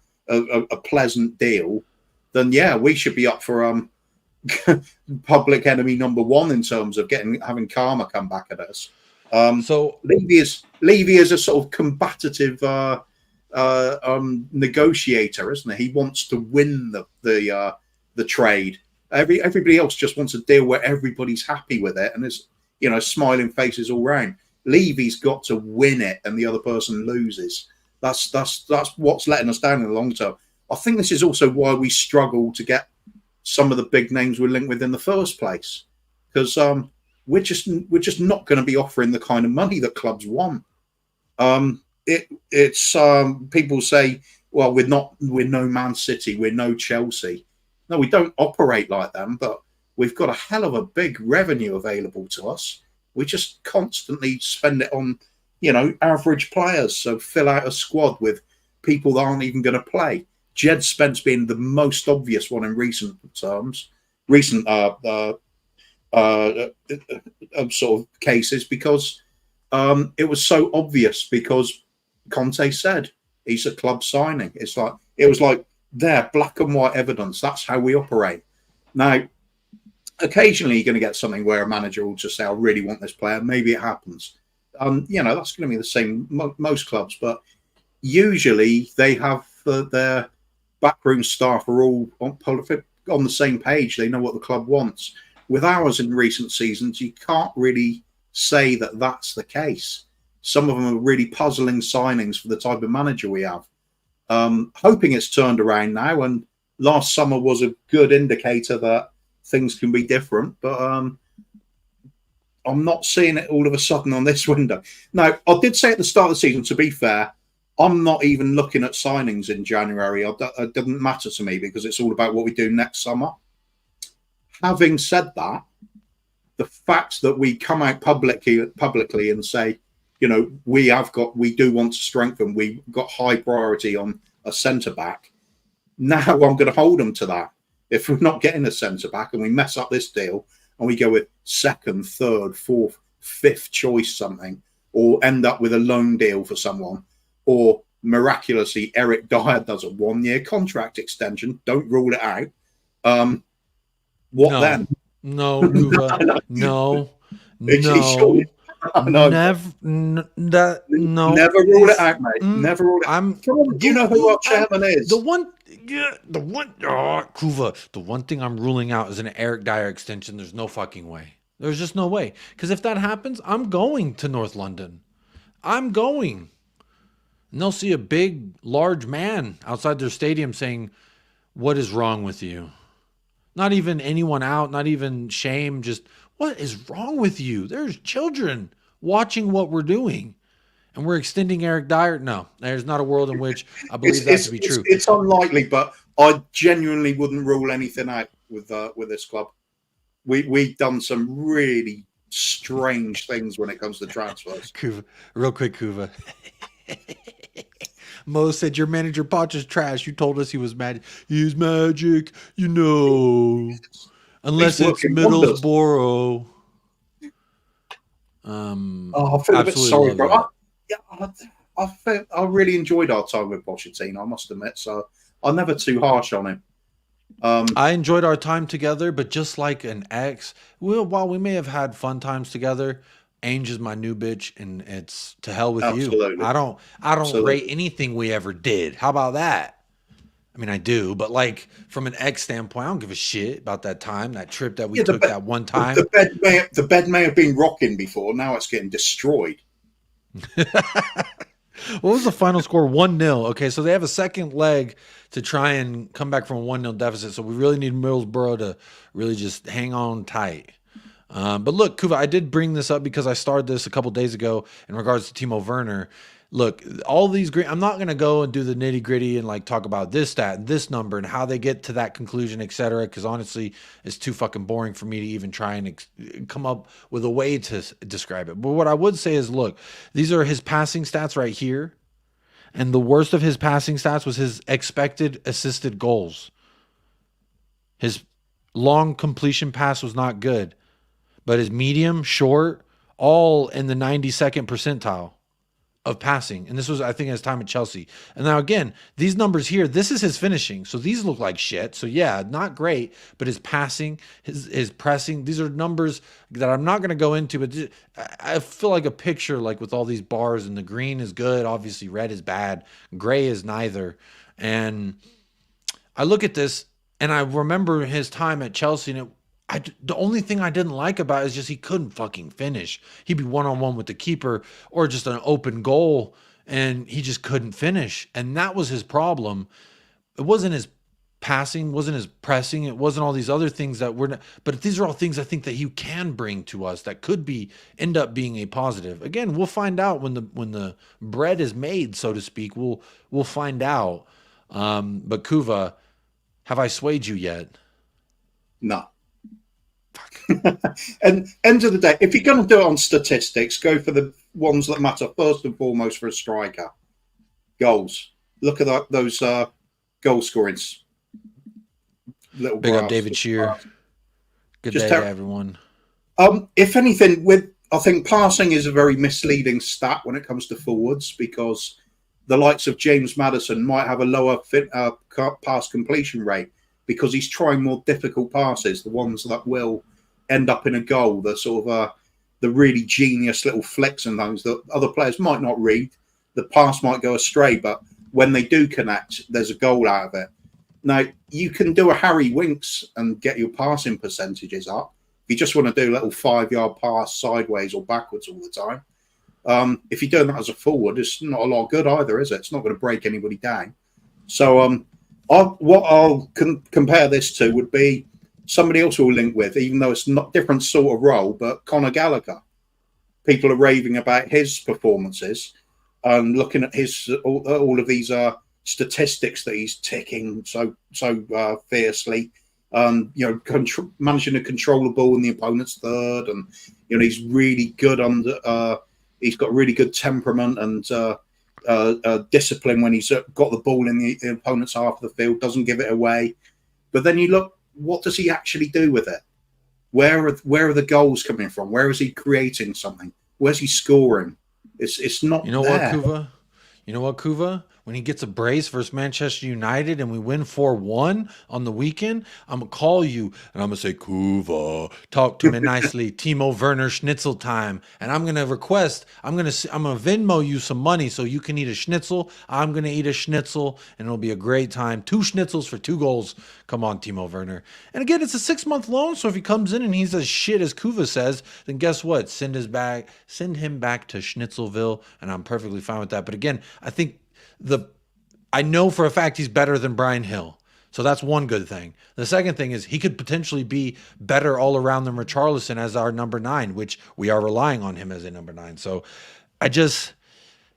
pleasant deal, then yeah, we should be up for public enemy number one in terms of having karma come back at us. So Levy is a sort of combative negotiator, isn't he? He wants to win the trade. Everybody else just wants a deal where everybody's happy with it and it's smiling faces all round. Levy's got to win it and the other person loses. That's what's letting us down in the long term. I think this is also why we struggle to get some of the big names we're linked with in the first place, because we're just not going to be offering the kind of money that clubs want. It's people say, well, we're no Man City, we're no Chelsea. No, we don't operate like them, but we've got a hell of a big revenue available to us. We just constantly spend it on, average players. So fill out a squad with people that aren't even going to play. Jed Spence being the most obvious one in recent terms, sort of cases, because it was so obvious because Conte said he's a club signing. It was like there, black and white evidence. That's how we operate. Now, occasionally you're going to get something where a manager will just say, I really want this player. Maybe it happens. That's going to be the same most clubs, but usually they have their backroom staff are all on the same page. They know what the club wants. with ours in recent seasons, you can't really say that that's the case. Some of them are really puzzling signings for the type of manager we have. Hoping it's turned around now, and last summer was a good indicator that things can be different, but I'm not seeing it all of a sudden on this window. Now, I did say at the start of the season, to be fair, I'm not even looking at signings in January. It doesn't matter to me because it's all about what we do next summer. Having said that, the fact that we come out publicly and say, you know, we do want to strengthen, we've got high priority on a centre-back. Now I'm going to hold them to that. If we're not getting a centre-back and we mess up this deal and we go with second, third, fourth, fifth choice something, or end up with a loan deal for someone, or miraculously Eric Dyer does a 1-year contract extension, don't rule it out. What then? No, Kuva, no. No. Never Never rule it out, mate. Never rule it out. Do you know who our chairman is? Kuva, the one thing I'm ruling out is an Eric Dyer extension. There's no fucking way. There's just no way. Because if that happens, I'm going to North London. I'm going. And they'll see a big, large man outside their stadium saying, "What is wrong with you?" Not even anyone out, not even shame, just, what is wrong with you? There's children watching what we're doing. And we're extending Eric Dyer. No, there's not a world in which I believe that to be true. It's unlikely, but I genuinely wouldn't rule anything out with this club. We've done some really strange things when it comes to transfers. Kuva, real quick, Kuva. Mo said your manager Poch is trash. You told us he was magic. He's magic, you know. Unless it's Middlesbrough. I feel a bit sorry, bro. I really enjoyed our time with Pochettino, I must admit. So I'm never too harsh on him. I enjoyed our time together, but just like an ex, while we may have had fun times together, Ainge is my new bitch, and it's to hell with you. I don't rate anything we ever did. How about that? I mean, I do, but like from an ex standpoint, I don't give a shit about that time, that trip that we took that one time. The bed may have been rocking before. Now it's getting destroyed. What was the final score? 1-0. Okay, so they have a second leg to try and come back from a 1-0 deficit. So we really need Middlesbrough to really just hang on tight. But look, Kuva, I did bring this up because I started this a couple days ago in regards to Timo Werner. Look, all these I'm not going to go and do the nitty gritty and like talk about this stat and this number and how they get to that conclusion, etc. Because honestly, it's too fucking boring for me to even try and come up with a way to describe it. But what I would say is, look, these are his passing stats right here. And the worst of his passing stats was his expected assisted goals. His long completion pass was not good. But his medium, short, all in the 92nd percentile of passing. And this was, I think, his time at Chelsea. And now, again, these numbers here, this is his finishing. So these look like shit. So, yeah, not great. But his passing, his pressing, these are numbers that I'm not going to go into. But I feel like a picture, like with all these bars. And the green is good. Obviously, red is bad. Gray is neither. And I look at this, and I remember his time at Chelsea, and the only thing I didn't like about it is just he couldn't fucking finish. He'd be one-on-one with the keeper or just an open goal, and he just couldn't finish. And that was his problem. It wasn't his passing, wasn't his pressing. It wasn't all these other things that were not, but these are all things I think that he can bring to us that could end up being a positive. Again, we'll find out when the bread is made, so to speak. We'll find out. But Kuva, have I swayed you yet? No. And end of the day, if you're going to do it on statistics, go for the ones that matter first and foremost for a striker. Goals. Look at those goal scorings. Little big up David Shearer. Good day to everyone. If anything, I think passing is a very misleading stat when it comes to forwards, because the likes of James Maddison might have a lower pass completion rate because he's trying more difficult passes, the ones that will end up in a goal, the sort of the really genius little flicks and things that other players might not read. The pass might go astray, but when they do connect, there's a goal out of it. Now, you can do a Harry Winks and get your passing percentages up. If you just want to do a little 5-yard pass sideways or backwards all the time, if you're doing that as a forward, it's not a lot of good either, is it? It's not going to break anybody down. So what I'll compare this to would be somebody else we'll link with, even though it's not different sort of role, but Conor Gallagher. People are raving about his performances and looking at his all of these statistics that he's ticking so fiercely. Managing to control the ball in the opponent's third, and he's really good under. He's got really good temperament and discipline when he's got the ball in the opponent's half of the field. Doesn't give it away. But then you look, what does he actually do with it? Where are the goals coming from? Where is he creating something? Where's he scoring? It's not. You know what, Kuva? You know what, Kuva? When he gets a brace versus Manchester United and we win 4-1 on the weekend, I'm going to call you and I'm going to say, Kuva, talk to me nicely. Timo Werner schnitzel time. And I'm going to request, I'm going to Venmo you some money so you can eat a schnitzel. I'm going to eat a schnitzel and it'll be a great time. 2 schnitzels for 2 goals. Come on, Timo Werner. And again, it's a 6-month loan. So if he comes in and he's as shit as Kuva says, then guess what? Send him back to Schnitzelville. And I'm perfectly fine with that. But again, I think I know for a fact he's better than Brian Hill. So that's one good thing. The second thing is he could potentially be better all around than Richarlison as our number 9, which we are relying on him as a number 9. So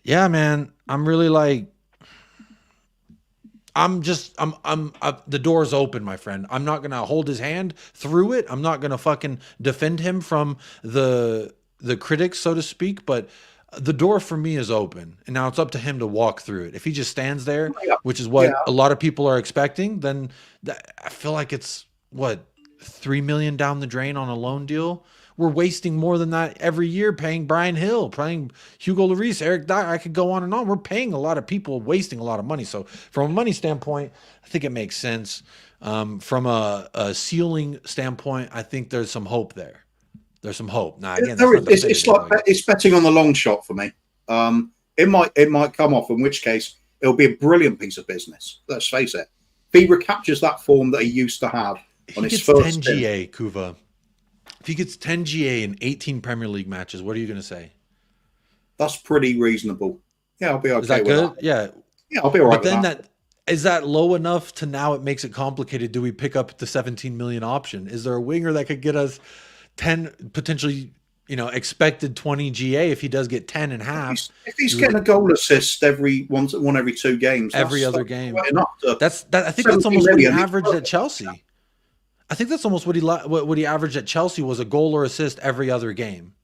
yeah, man, I'm really like, the door's open, my friend. I'm not going to hold his hand through it. I'm not going to fucking defend him from the critics, so to speak, but the door for me is open, and now it's up to him to walk through it. If he just stands there, which is what a lot of people are expecting, then I feel like it's what, $3 million down the drain on a loan deal. We're wasting more than that every year paying Brian Hill, paying Hugo Lloris, Eric Dyer. I could go on and on. We're paying a lot of people, wasting a lot of money. So from a money standpoint, I think it makes sense. From a ceiling standpoint, I think there's some hope there. There's some hope. Now, again, it's betting on the long shot for me. It might come off, in which case it'll be a brilliant piece of business. Let's face it. If he recaptures that form that he used to have on his first 10 GA, Kuva. If he gets 10 GA in 18 Premier League matches, what are you going to say? That's pretty reasonable. Yeah, I'll be okay. Is that with good? that. Yeah, I'll be all right. But then is that low enough to now it makes it complicated? Do we pick up the 17 million option? Is there a winger that could get us 10 potentially, expected 20 GA if he does get 10 and a half? If he's getting a goal assist every 2 games, every other game, I think that's almost what he averaged at Chelsea. I think that's almost what he averaged at Chelsea was a goal or assist every other game.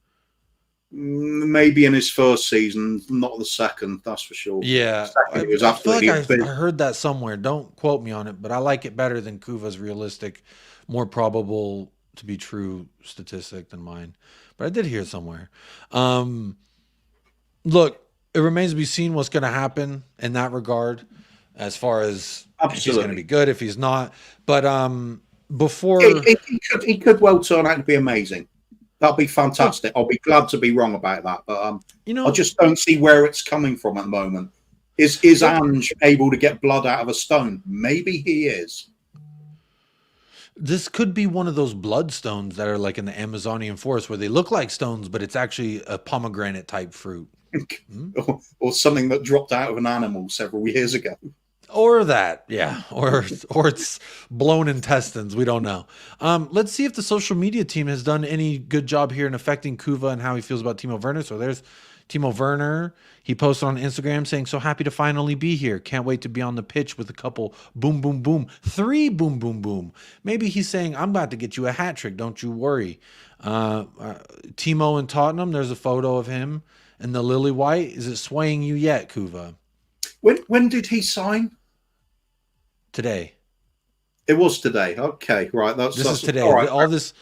Maybe in his first season, not the second, that's for sure. Yeah, I feel like I heard that somewhere. Don't quote me on it, but I like it better than Kuva's realistic, more probable to be true statistic than mine. But I did hear it somewhere. Look, it remains to be seen what's going to happen in that regard, as far as if he's going to be good, if he's not. But before he could well turn out to be amazing. That'll be fantastic. I'll be glad to be wrong about that, but I just don't see where it's coming from at the moment. Is Ange able to get blood out of a stone? Maybe he is. This could be one of those bloodstones that are like in the Amazonian forest where they look like stones, but it's actually a pomegranate type fruit. or something that dropped out of an animal several years ago. Or that, yeah. Or it's blown intestines. We don't know. Let's see if the social media team has done any good job here in affecting Kuva and how he feels about Timo Werner. So there's Timo Werner. He posted on Instagram saying, "So happy to finally be here. Can't wait to be on the pitch with a couple boom, boom, boom. 3 boom, boom, boom." Maybe he's saying, "I'm about to get you a hat trick. Don't you worry." Timo in Tottenham, there's a photo of him. And the lily white, is it swaying you yet, Kuva? When did he sign? Today. It was today. Okay, right. This is today. All, right. All this,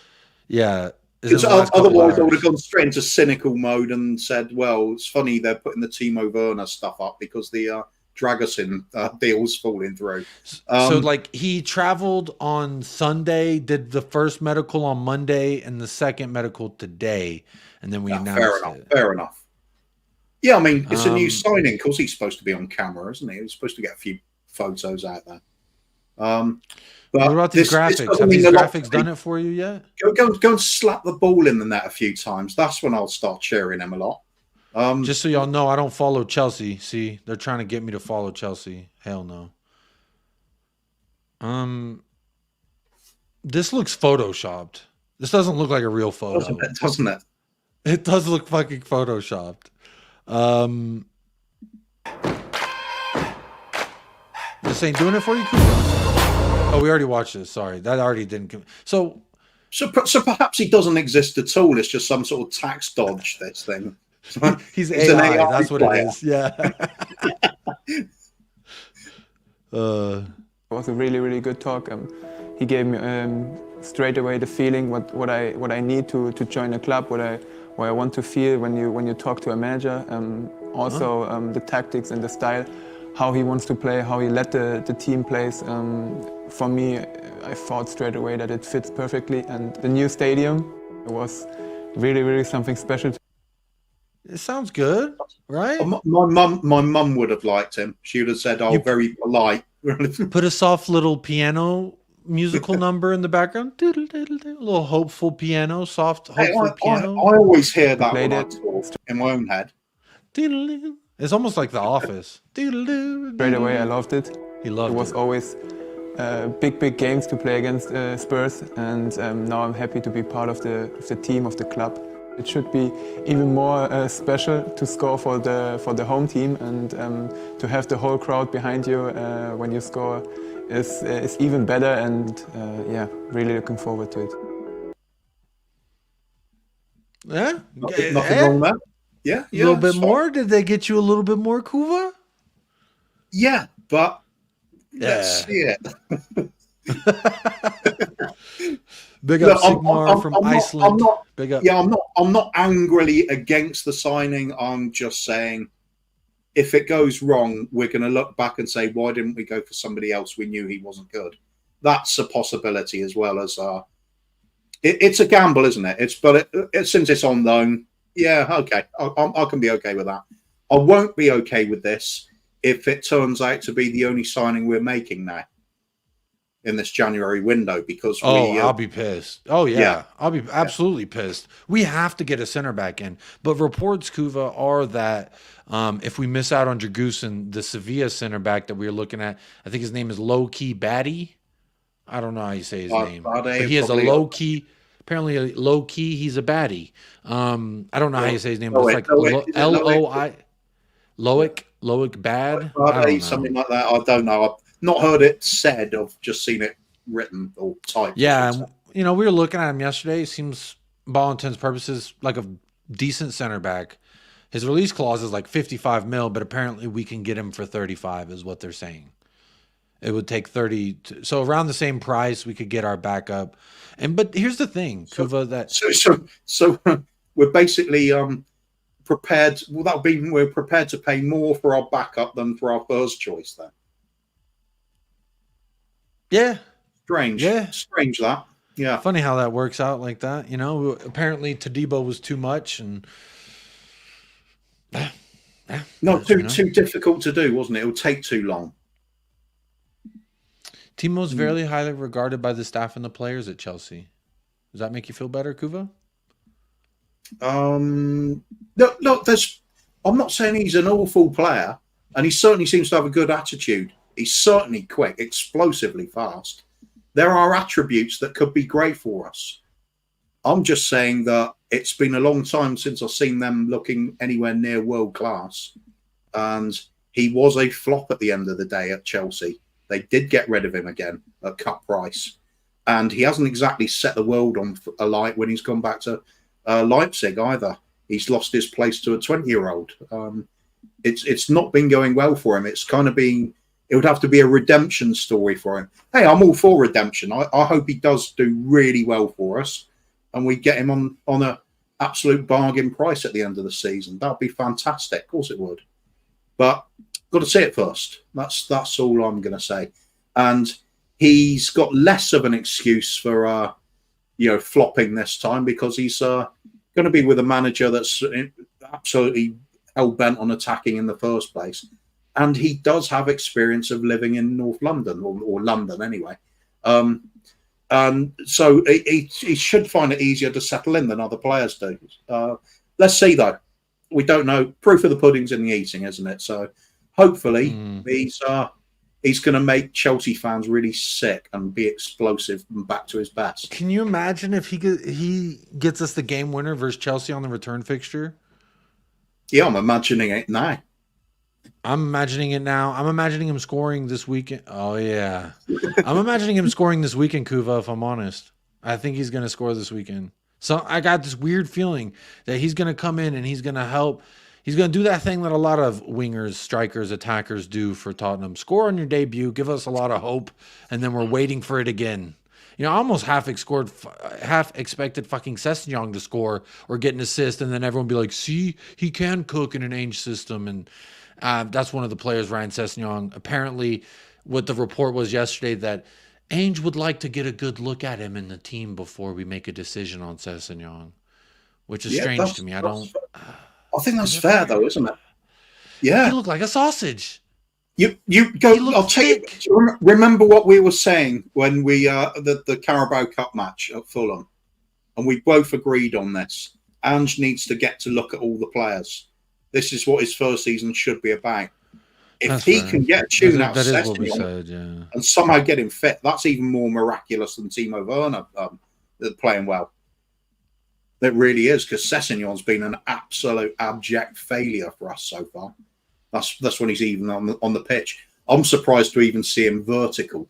yeah. Otherwise, I would have gone straight into cynical mode and said, "Well, it's funny they're putting the Timo Werner stuff up because the Dragusin deal's falling through." So, like, he traveled on Sunday, did the first medical on Monday, and the second medical today, and then we announced it. Fair enough. Yeah, I mean, it's a new signing because he's supposed to be on camera, isn't he? He's supposed to get a few photos out there. What about these graphics? Have these graphics done it for you yet? Go and slap the ball in the net a few times. That's when I'll start cheering him a lot. Just so y'all know, I don't follow Chelsea. See, they're trying to get me to follow Chelsea. Hell no. This looks photoshopped. This doesn't look like a real photo. Doesn't it? It does look fucking photoshopped. This ain't doing it for you, Cooper? Oh, we already watched this. Sorry, that already didn't. So perhaps he doesn't exist at all. It's just some sort of tax dodge. This thing. He's AI. That's what it is. Yeah. It was a really, really good talk. He gave me straight away the feeling what I need to join a club, what I want to feel when you talk to a manager. Also the tactics and the style, how he wants to play, how he let the team plays. For me, I thought straight away that it fits perfectly. And the new stadium was really, really something special. It sounds good, right? My mum would have liked him. She would have said, "Oh, very polite." Put a soft little piano musical number in the background. A little hopeful piano, soft, hopeful piano. I always hear that when I talk in my own head. It's almost like The Office. Straight away, I loved it. He loved it. It was always big games to play against Spurs, and now I'm happy to be part of the team, of the club. It should be even more special to score for the home team, and to have the whole crowd behind you when you score is even better, and yeah, really looking forward to it. Yeah, nothing wrong there. Yeah, a little bit more. Did they get you a little bit more, Kuva? Yeah, but let's see it. Big up Sigmar from Iceland. Big up. Yeah, I'm not angrily against the signing. I'm just saying, if it goes wrong, we're going to look back and say, why didn't we go for somebody else? We knew he wasn't good. That's a possibility, as well as it's a gamble, isn't it? Since it's on loan, yeah, okay, I can be okay with that. I won't be okay with this if it turns out to be the only signing we're making now in this January window, because I'll be pissed. Oh yeah. I'll be absolutely pissed. We have to get a center back in, but reports, Kuva, are that if we miss out on Dragusin, the Sevilla center back that we were looking at, I think his name is Low Key Batty. I don't know how you say his name, but he is a low key. Apparently, a low key, he's a baddie. I don't know how you say his name, but it's like L-O-I, Loic Bad, something like that. I don't know. I've not heard it said. I've just seen it written or typed. Yeah, we were looking at him yesterday. He seems, by all intents and purposes, like a decent center back. His release clause is like 55 mil, but apparently we can get him for 35, is what they're saying. It would take 30, so around the same price we could get our backup. But here's the thing, Kuva, so we're basically prepared. Well, that would be, we're prepared to pay more for our backup than for our first choice. Then, yeah, strange. Yeah, strange that. Yeah, funny how that works out like that. Apparently Todibo was too much, and too difficult to do, wasn't it? It would take too long. Timo's very highly regarded by the staff and the players at Chelsea. Does that make you feel better, Kuva? No, I'm not saying he's an awful player, and he certainly seems to have a good attitude. He's certainly quick, explosively fast. There are attributes that could be great for us. I'm just saying that it's been a long time since I've seen them looking anywhere near world class, and he was a flop at the end of the day at Chelsea. They did get rid of him again at cut price, and he hasn't exactly set the world on alight when he's gone back to Leipzig either. He's lost his place to a 20-year-old. It's not been going well for him. It's kind of been. It would have to be a redemption story for him. Hey, I'm all for redemption. I hope he does do really well for us, and we get him on a absolute bargain price at the end of the season. That would be fantastic. Of course it would, but got to see it first. That's all I'm going to say. And he's got less of an excuse for flopping this time, because he's going to be with a manager that's absolutely hell bent on attacking in the first place. and he does have experience of living in North London or London anyway. And so he should find it easier to settle in than other players do. Let's see, though. We don't know. Proof of the pudding's in the eating, isn't it? So hopefully he's going to make Chelsea fans really sick and be explosive and back to his best. Can you imagine if he gets us the game winner versus Chelsea on the return fixture? Yeah, I'm imagining it now. I'm imagining it now. I'm imagining him scoring this weekend. Oh, yeah. I'm imagining him scoring this weekend, Kuva, if I'm honest. I think he's going to score this weekend. So I got this weird feeling that he's going to come in and he's going to help. He's going to do that thing that a lot of wingers, strikers, attackers do for Tottenham. Score on your debut, give us a lot of hope, and then we're waiting for it again. You know, I almost half expected fucking Sessegnon to score or get an assist, and then everyone be like, see, he can cook in an Ainge system. And that's one of the players, Ryan Sessegnon. Apparently, what the report was yesterday, that Ainge would like to get a good look at him in the team before we make a decision on Sessegnon, which is strange to me. I think that's fair, though, isn't it? Yeah. He looked like a sausage. You go. I'll tell you. Remember what we were saying when we the Carabao Cup match at Fulham, and we both agreed on this. Ange needs to get to look at all the players. This is what his first season should be about. If he can get a tune out of Sessegnon and somehow get him fit, that's even more miraculous than Timo Werner playing well. That really is, because Sessegnon's been an absolute abject failure for us so far. That's when he's even on the pitch. I'm surprised to even see him vertical.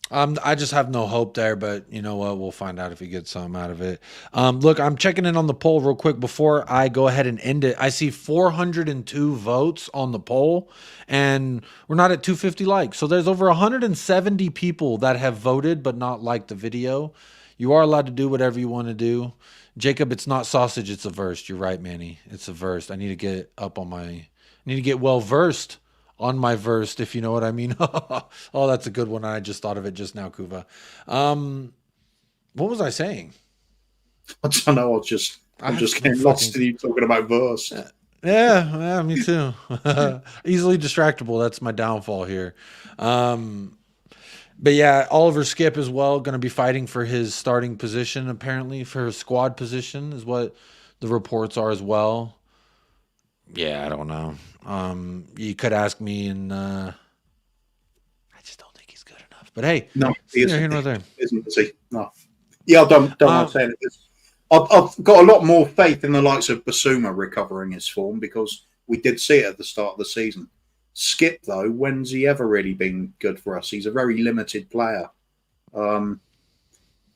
I just have no hope there, but you know what? We'll find out if he gets something out of it. Look, I'm checking in on the poll real quick before I go ahead and end it. I see 402 votes on the poll, and we're not at 250 likes. So there's over 170 people that have voted but not liked the video. You are allowed to do whatever you want to do. Jacob, it's not sausage, it's a verse. You're right, Manny. It's a verse. I need to get up on my... I need to get well-versed on my verse, if you know what I mean. Oh, that's a good one. I just thought of it just now, Kuva. What was I saying? I don't know. I'm just getting lost in you talking about verse. Yeah, me too. Easily distractible. That's my downfall here. But yeah, Oliver Skip as well, going to be fighting for his starting position, apparently, for his squad position is what the reports are as well. Yeah, I don't know. You could ask me, and I just don't think he's good enough. But hey, no, he isn't. Isn't he? No. Yeah, I don't mind saying it. I've got a lot more faith in the likes of Basuma recovering his form, because we did see it at the start of the season. Skip, though, when's he ever really been good for us? He's a very limited player.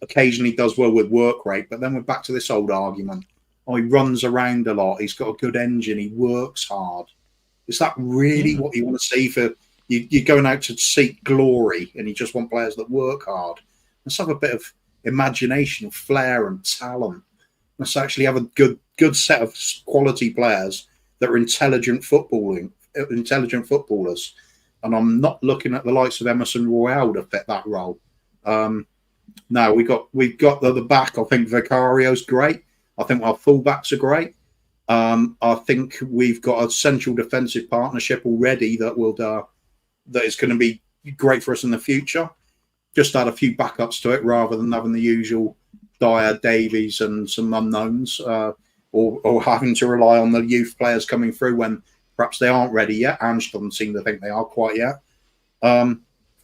Occasionally does well with work rate, but then we're back to this old argument. Oh, he runs around a lot. He's got a good engine. He works hard. Is that really what you want to see for you? You're going out to seek glory, and you just want players that work hard. Let's have a bit of imagination, flair, and talent. Let's actually have a good set of quality players that are intelligent footballers. And I'm not looking at the likes of Emerson Royale to fit that role. No, we've got the back. I think Vicario's great. I think our fullbacks are great. I think we've got a central defensive partnership already that is going to be great for us in the future. Just add a few backups to it rather than having the usual Dyer, Davies, and some unknowns, or having to rely on the youth players coming through when perhaps they aren't ready yet. Ange doesn't seem to think they are quite yet.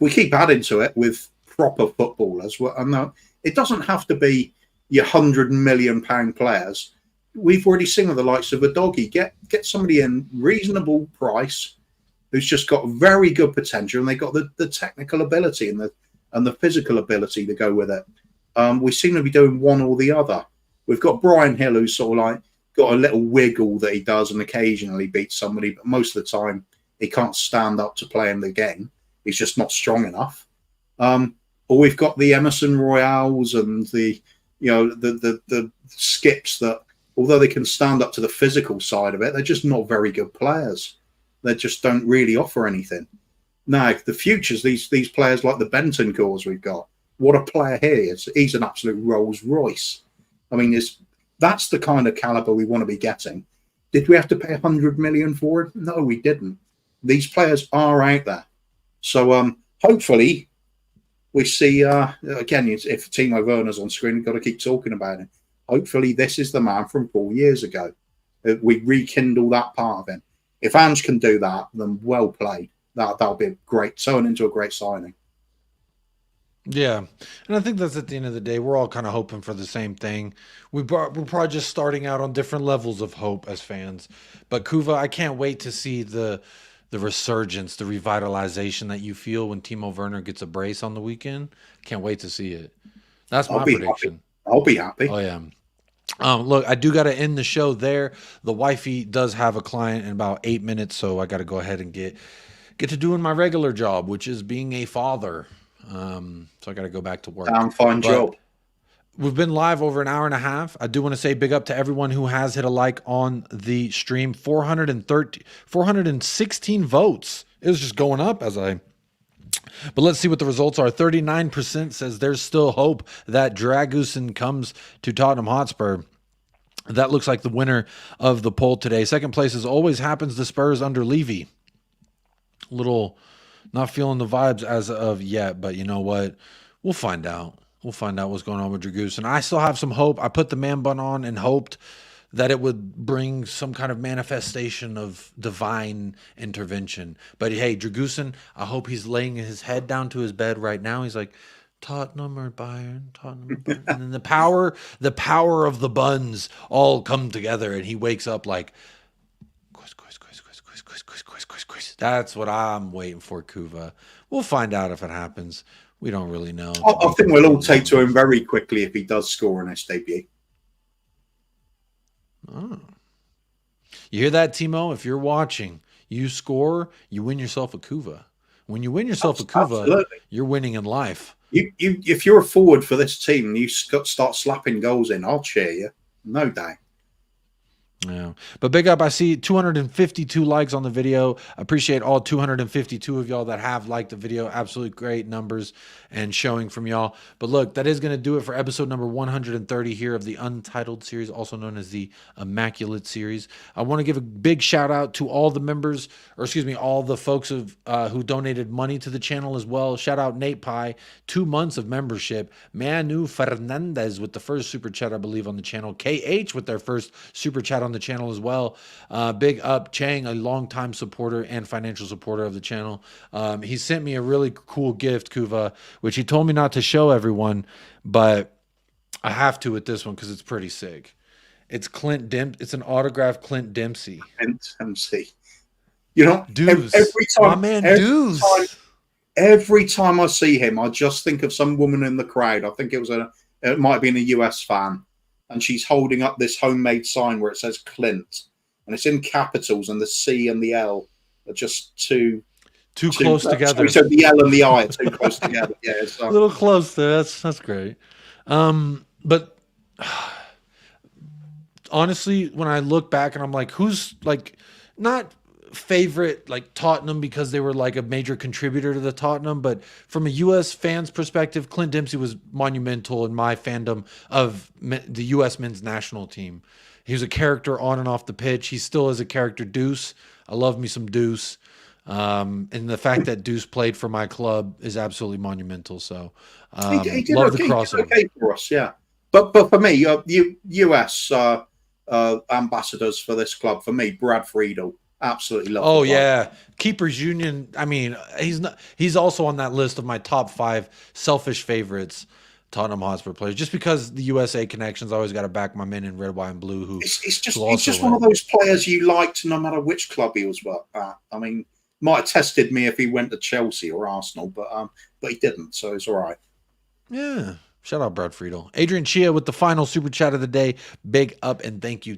We keep adding to it with proper footballers. And it doesn't have to be your £100 million players. We've already seen with the likes of a doggy. Get somebody in reasonable price who's just got very good potential, and they got the technical ability and the physical ability to go with it. We seem to be doing one or the other. We've got Brian Hill, who's sort of like got a little wiggle that he does and occasionally beats somebody, but most of the time he can't stand up to playing the game. He's just not strong enough. Or we've got the Emerson Royales and the Skips that, although they can stand up to the physical side of it, they're just not very good players. They just don't really offer anything. Now, the futures, these players like the Bentancurs we've got, what a player he is. He's an absolute Rolls Royce. I mean, that's the kind of caliber we want to be getting. Did we have to pay 100 million for it? No, we didn't. These players are out there. So hopefully we see, again, if Timo Werner's on screen, we've got to keep talking about it. Hopefully this is the man from 4 years ago. We rekindle that part of him. If Ange can do that, then well played. That'll be a great, turn into a great signing. Yeah, and I think that's at the end of the day, we're all kind of hoping for the same thing. We're probably just starting out on different levels of hope as fans. But Kuva, I can't wait to see the resurgence, the revitalization that you feel when Timo Werner gets a brace on the weekend. Can't wait to see it. That's my prediction. I'll be happy. Oh, yeah. Look, I do got to end the show there. The wifey does have a client in about 8 minutes, so I got to go ahead and get to doing my regular job, which is being a father. So I got to go back to work. Fine job. We've been live over an hour and a half. I do want to say big up to everyone who has hit a like on the stream. 416 votes. It was just going up but let's see what the results are. 39% says there's still hope that Dragusin comes to Tottenham Hotspur. That looks like the winner of the poll today. Second place, as always happens, the Spurs under Levy. Little not feeling the vibes as of yet, but you know what? We'll find out. We'll find out what's going on with Dragusin. I still have some hope. I put the man bun on and hoped that it would bring some kind of manifestation of divine intervention. But hey, Dragusin, I hope he's laying his head down to his bed right now. He's like, Tottenham or Bayern, Tottenham or Bayern. And then the power of the buns all come together, and he wakes up like, that's what I'm waiting for, Kuva. We'll find out if it happens. We don't really know. I think we'll all take to him very quickly if he does score in his debut. Oh. You hear that, Timo? If you're watching, you score, you win yourself a Kuva. When you win yourself a Kuva, you're winning in life. If you're a forward for this team and you start slapping goals in, I'll cheer you. No doubt. Yeah, but big up. I see 252 likes on the video. Appreciate all 252 of y'all that have liked the video. Absolutely great numbers and showing from y'all. But look, that is going to do it for episode number 130 here of the Untitled series, also known as the Immaculate series. I want to give a big shout out to all the members, or excuse me, all the folks who donated money to the channel as well. Shout out Nate Pye, 2 months of membership. Manu Fernandez with the first super chat, I believe, on the channel. KH with their first super chat on the channel as well. Big up Chang, a longtime supporter and financial supporter of the channel. He sent me a really cool gift, Kuva, which he told me not to show everyone, but I have to with this one because it's pretty sick. It's it's an autographed Clint Dempsey. Clint Dempsey. You know, Deuce. every time, my man Deuce. Every time I see him, I just think of some woman in the crowd. I think it might have been a US fan. And she's holding up this homemade sign where it says Clint, and it's in capitals, and the C and the L are just too close together. So the L and the I are too close together. Yeah, it's a little close there. That's great. But honestly, when I look back and I'm like, who's like not favorite like Tottenham because they were like a major contributor to the Tottenham, but from a US fans perspective, Clint Dempsey was monumental in my fandom of the US men's national team. He was a character on and off the pitch. He still is a character. Deuce, I love me some Deuce, and the fact that Deuce played for my club is absolutely monumental. So he did love okay, the crossover. Okay for us, yeah. But for me, US ambassadors for this club, for me, Brad Friedel. Absolutely love. Oh yeah, Keepers Union. I mean, he's also on that list of my top 5 selfish favorites Tottenham Hotspur players. Just because the USA connections, I always got to back my men in red, white, and blue. He's just one of those players you liked, no matter which club he was at. I mean, might have tested me if he went to Chelsea or Arsenal, but he didn't, so it's all right. Yeah. Shout out Brad Friedel. Adrian Chia with the final super chat of the day. Big up and thank you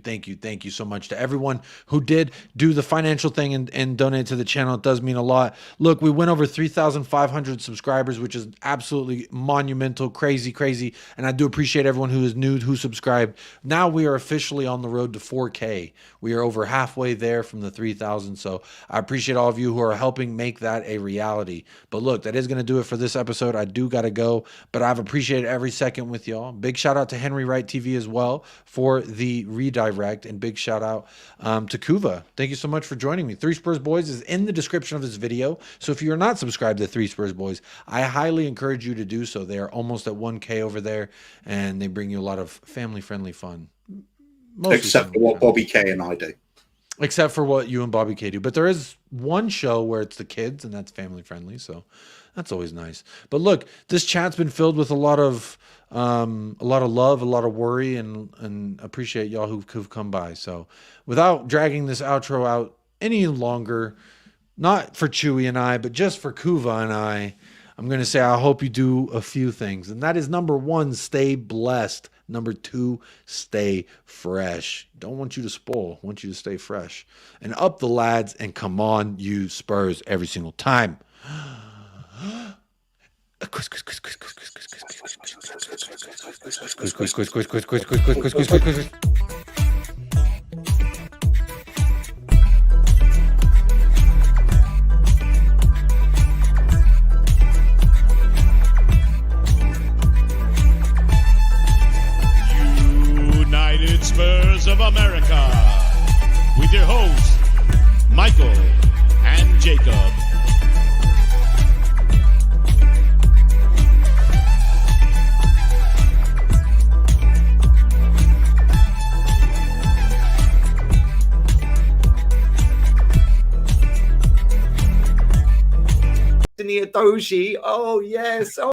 so much to everyone who did do the financial thing and donate to the channel. It does mean a lot. Look, we went over 3,500 subscribers, which is absolutely monumental, crazy. And I do appreciate everyone who is new, who subscribed. Now we are officially on the road to 4K. We are over halfway there from the 3,000. So I appreciate all of you who are helping make that a reality. But look, that is going to do it for this episode. I do got to go, but I've appreciated every second with y'all. Big shout out to Henry Wright TV as well for the redirect, and big shout out to Kuva. Thank you so much for joining me. Three Spurs Boys is in the description of this video. So if you're not subscribed to Three Spurs Boys, I highly encourage you to do so. They are almost at 1K over there, and they bring you a lot of family-friendly fun. Mostly Except for what Bobby K and I do. Except for what you and Bobby K do. But there is one show where it's the kids, and that's family-friendly, so that's always nice. But look, this chat's been filled with a lot of love, a lot of worry, and appreciate y'all who've come by. So without dragging this outro out any longer, not for Chewy and I, but just for Kuva and I'm going to say I hope you do a few things. And that is, number one, stay blessed. Number two, stay fresh. Don't want you to spoil. Want you to stay fresh. And up the lads, and come on, you Spurs, every single time. United Spurs of America, with your hosts, Michael and Jacob. Doji. Oh, yes. Oh.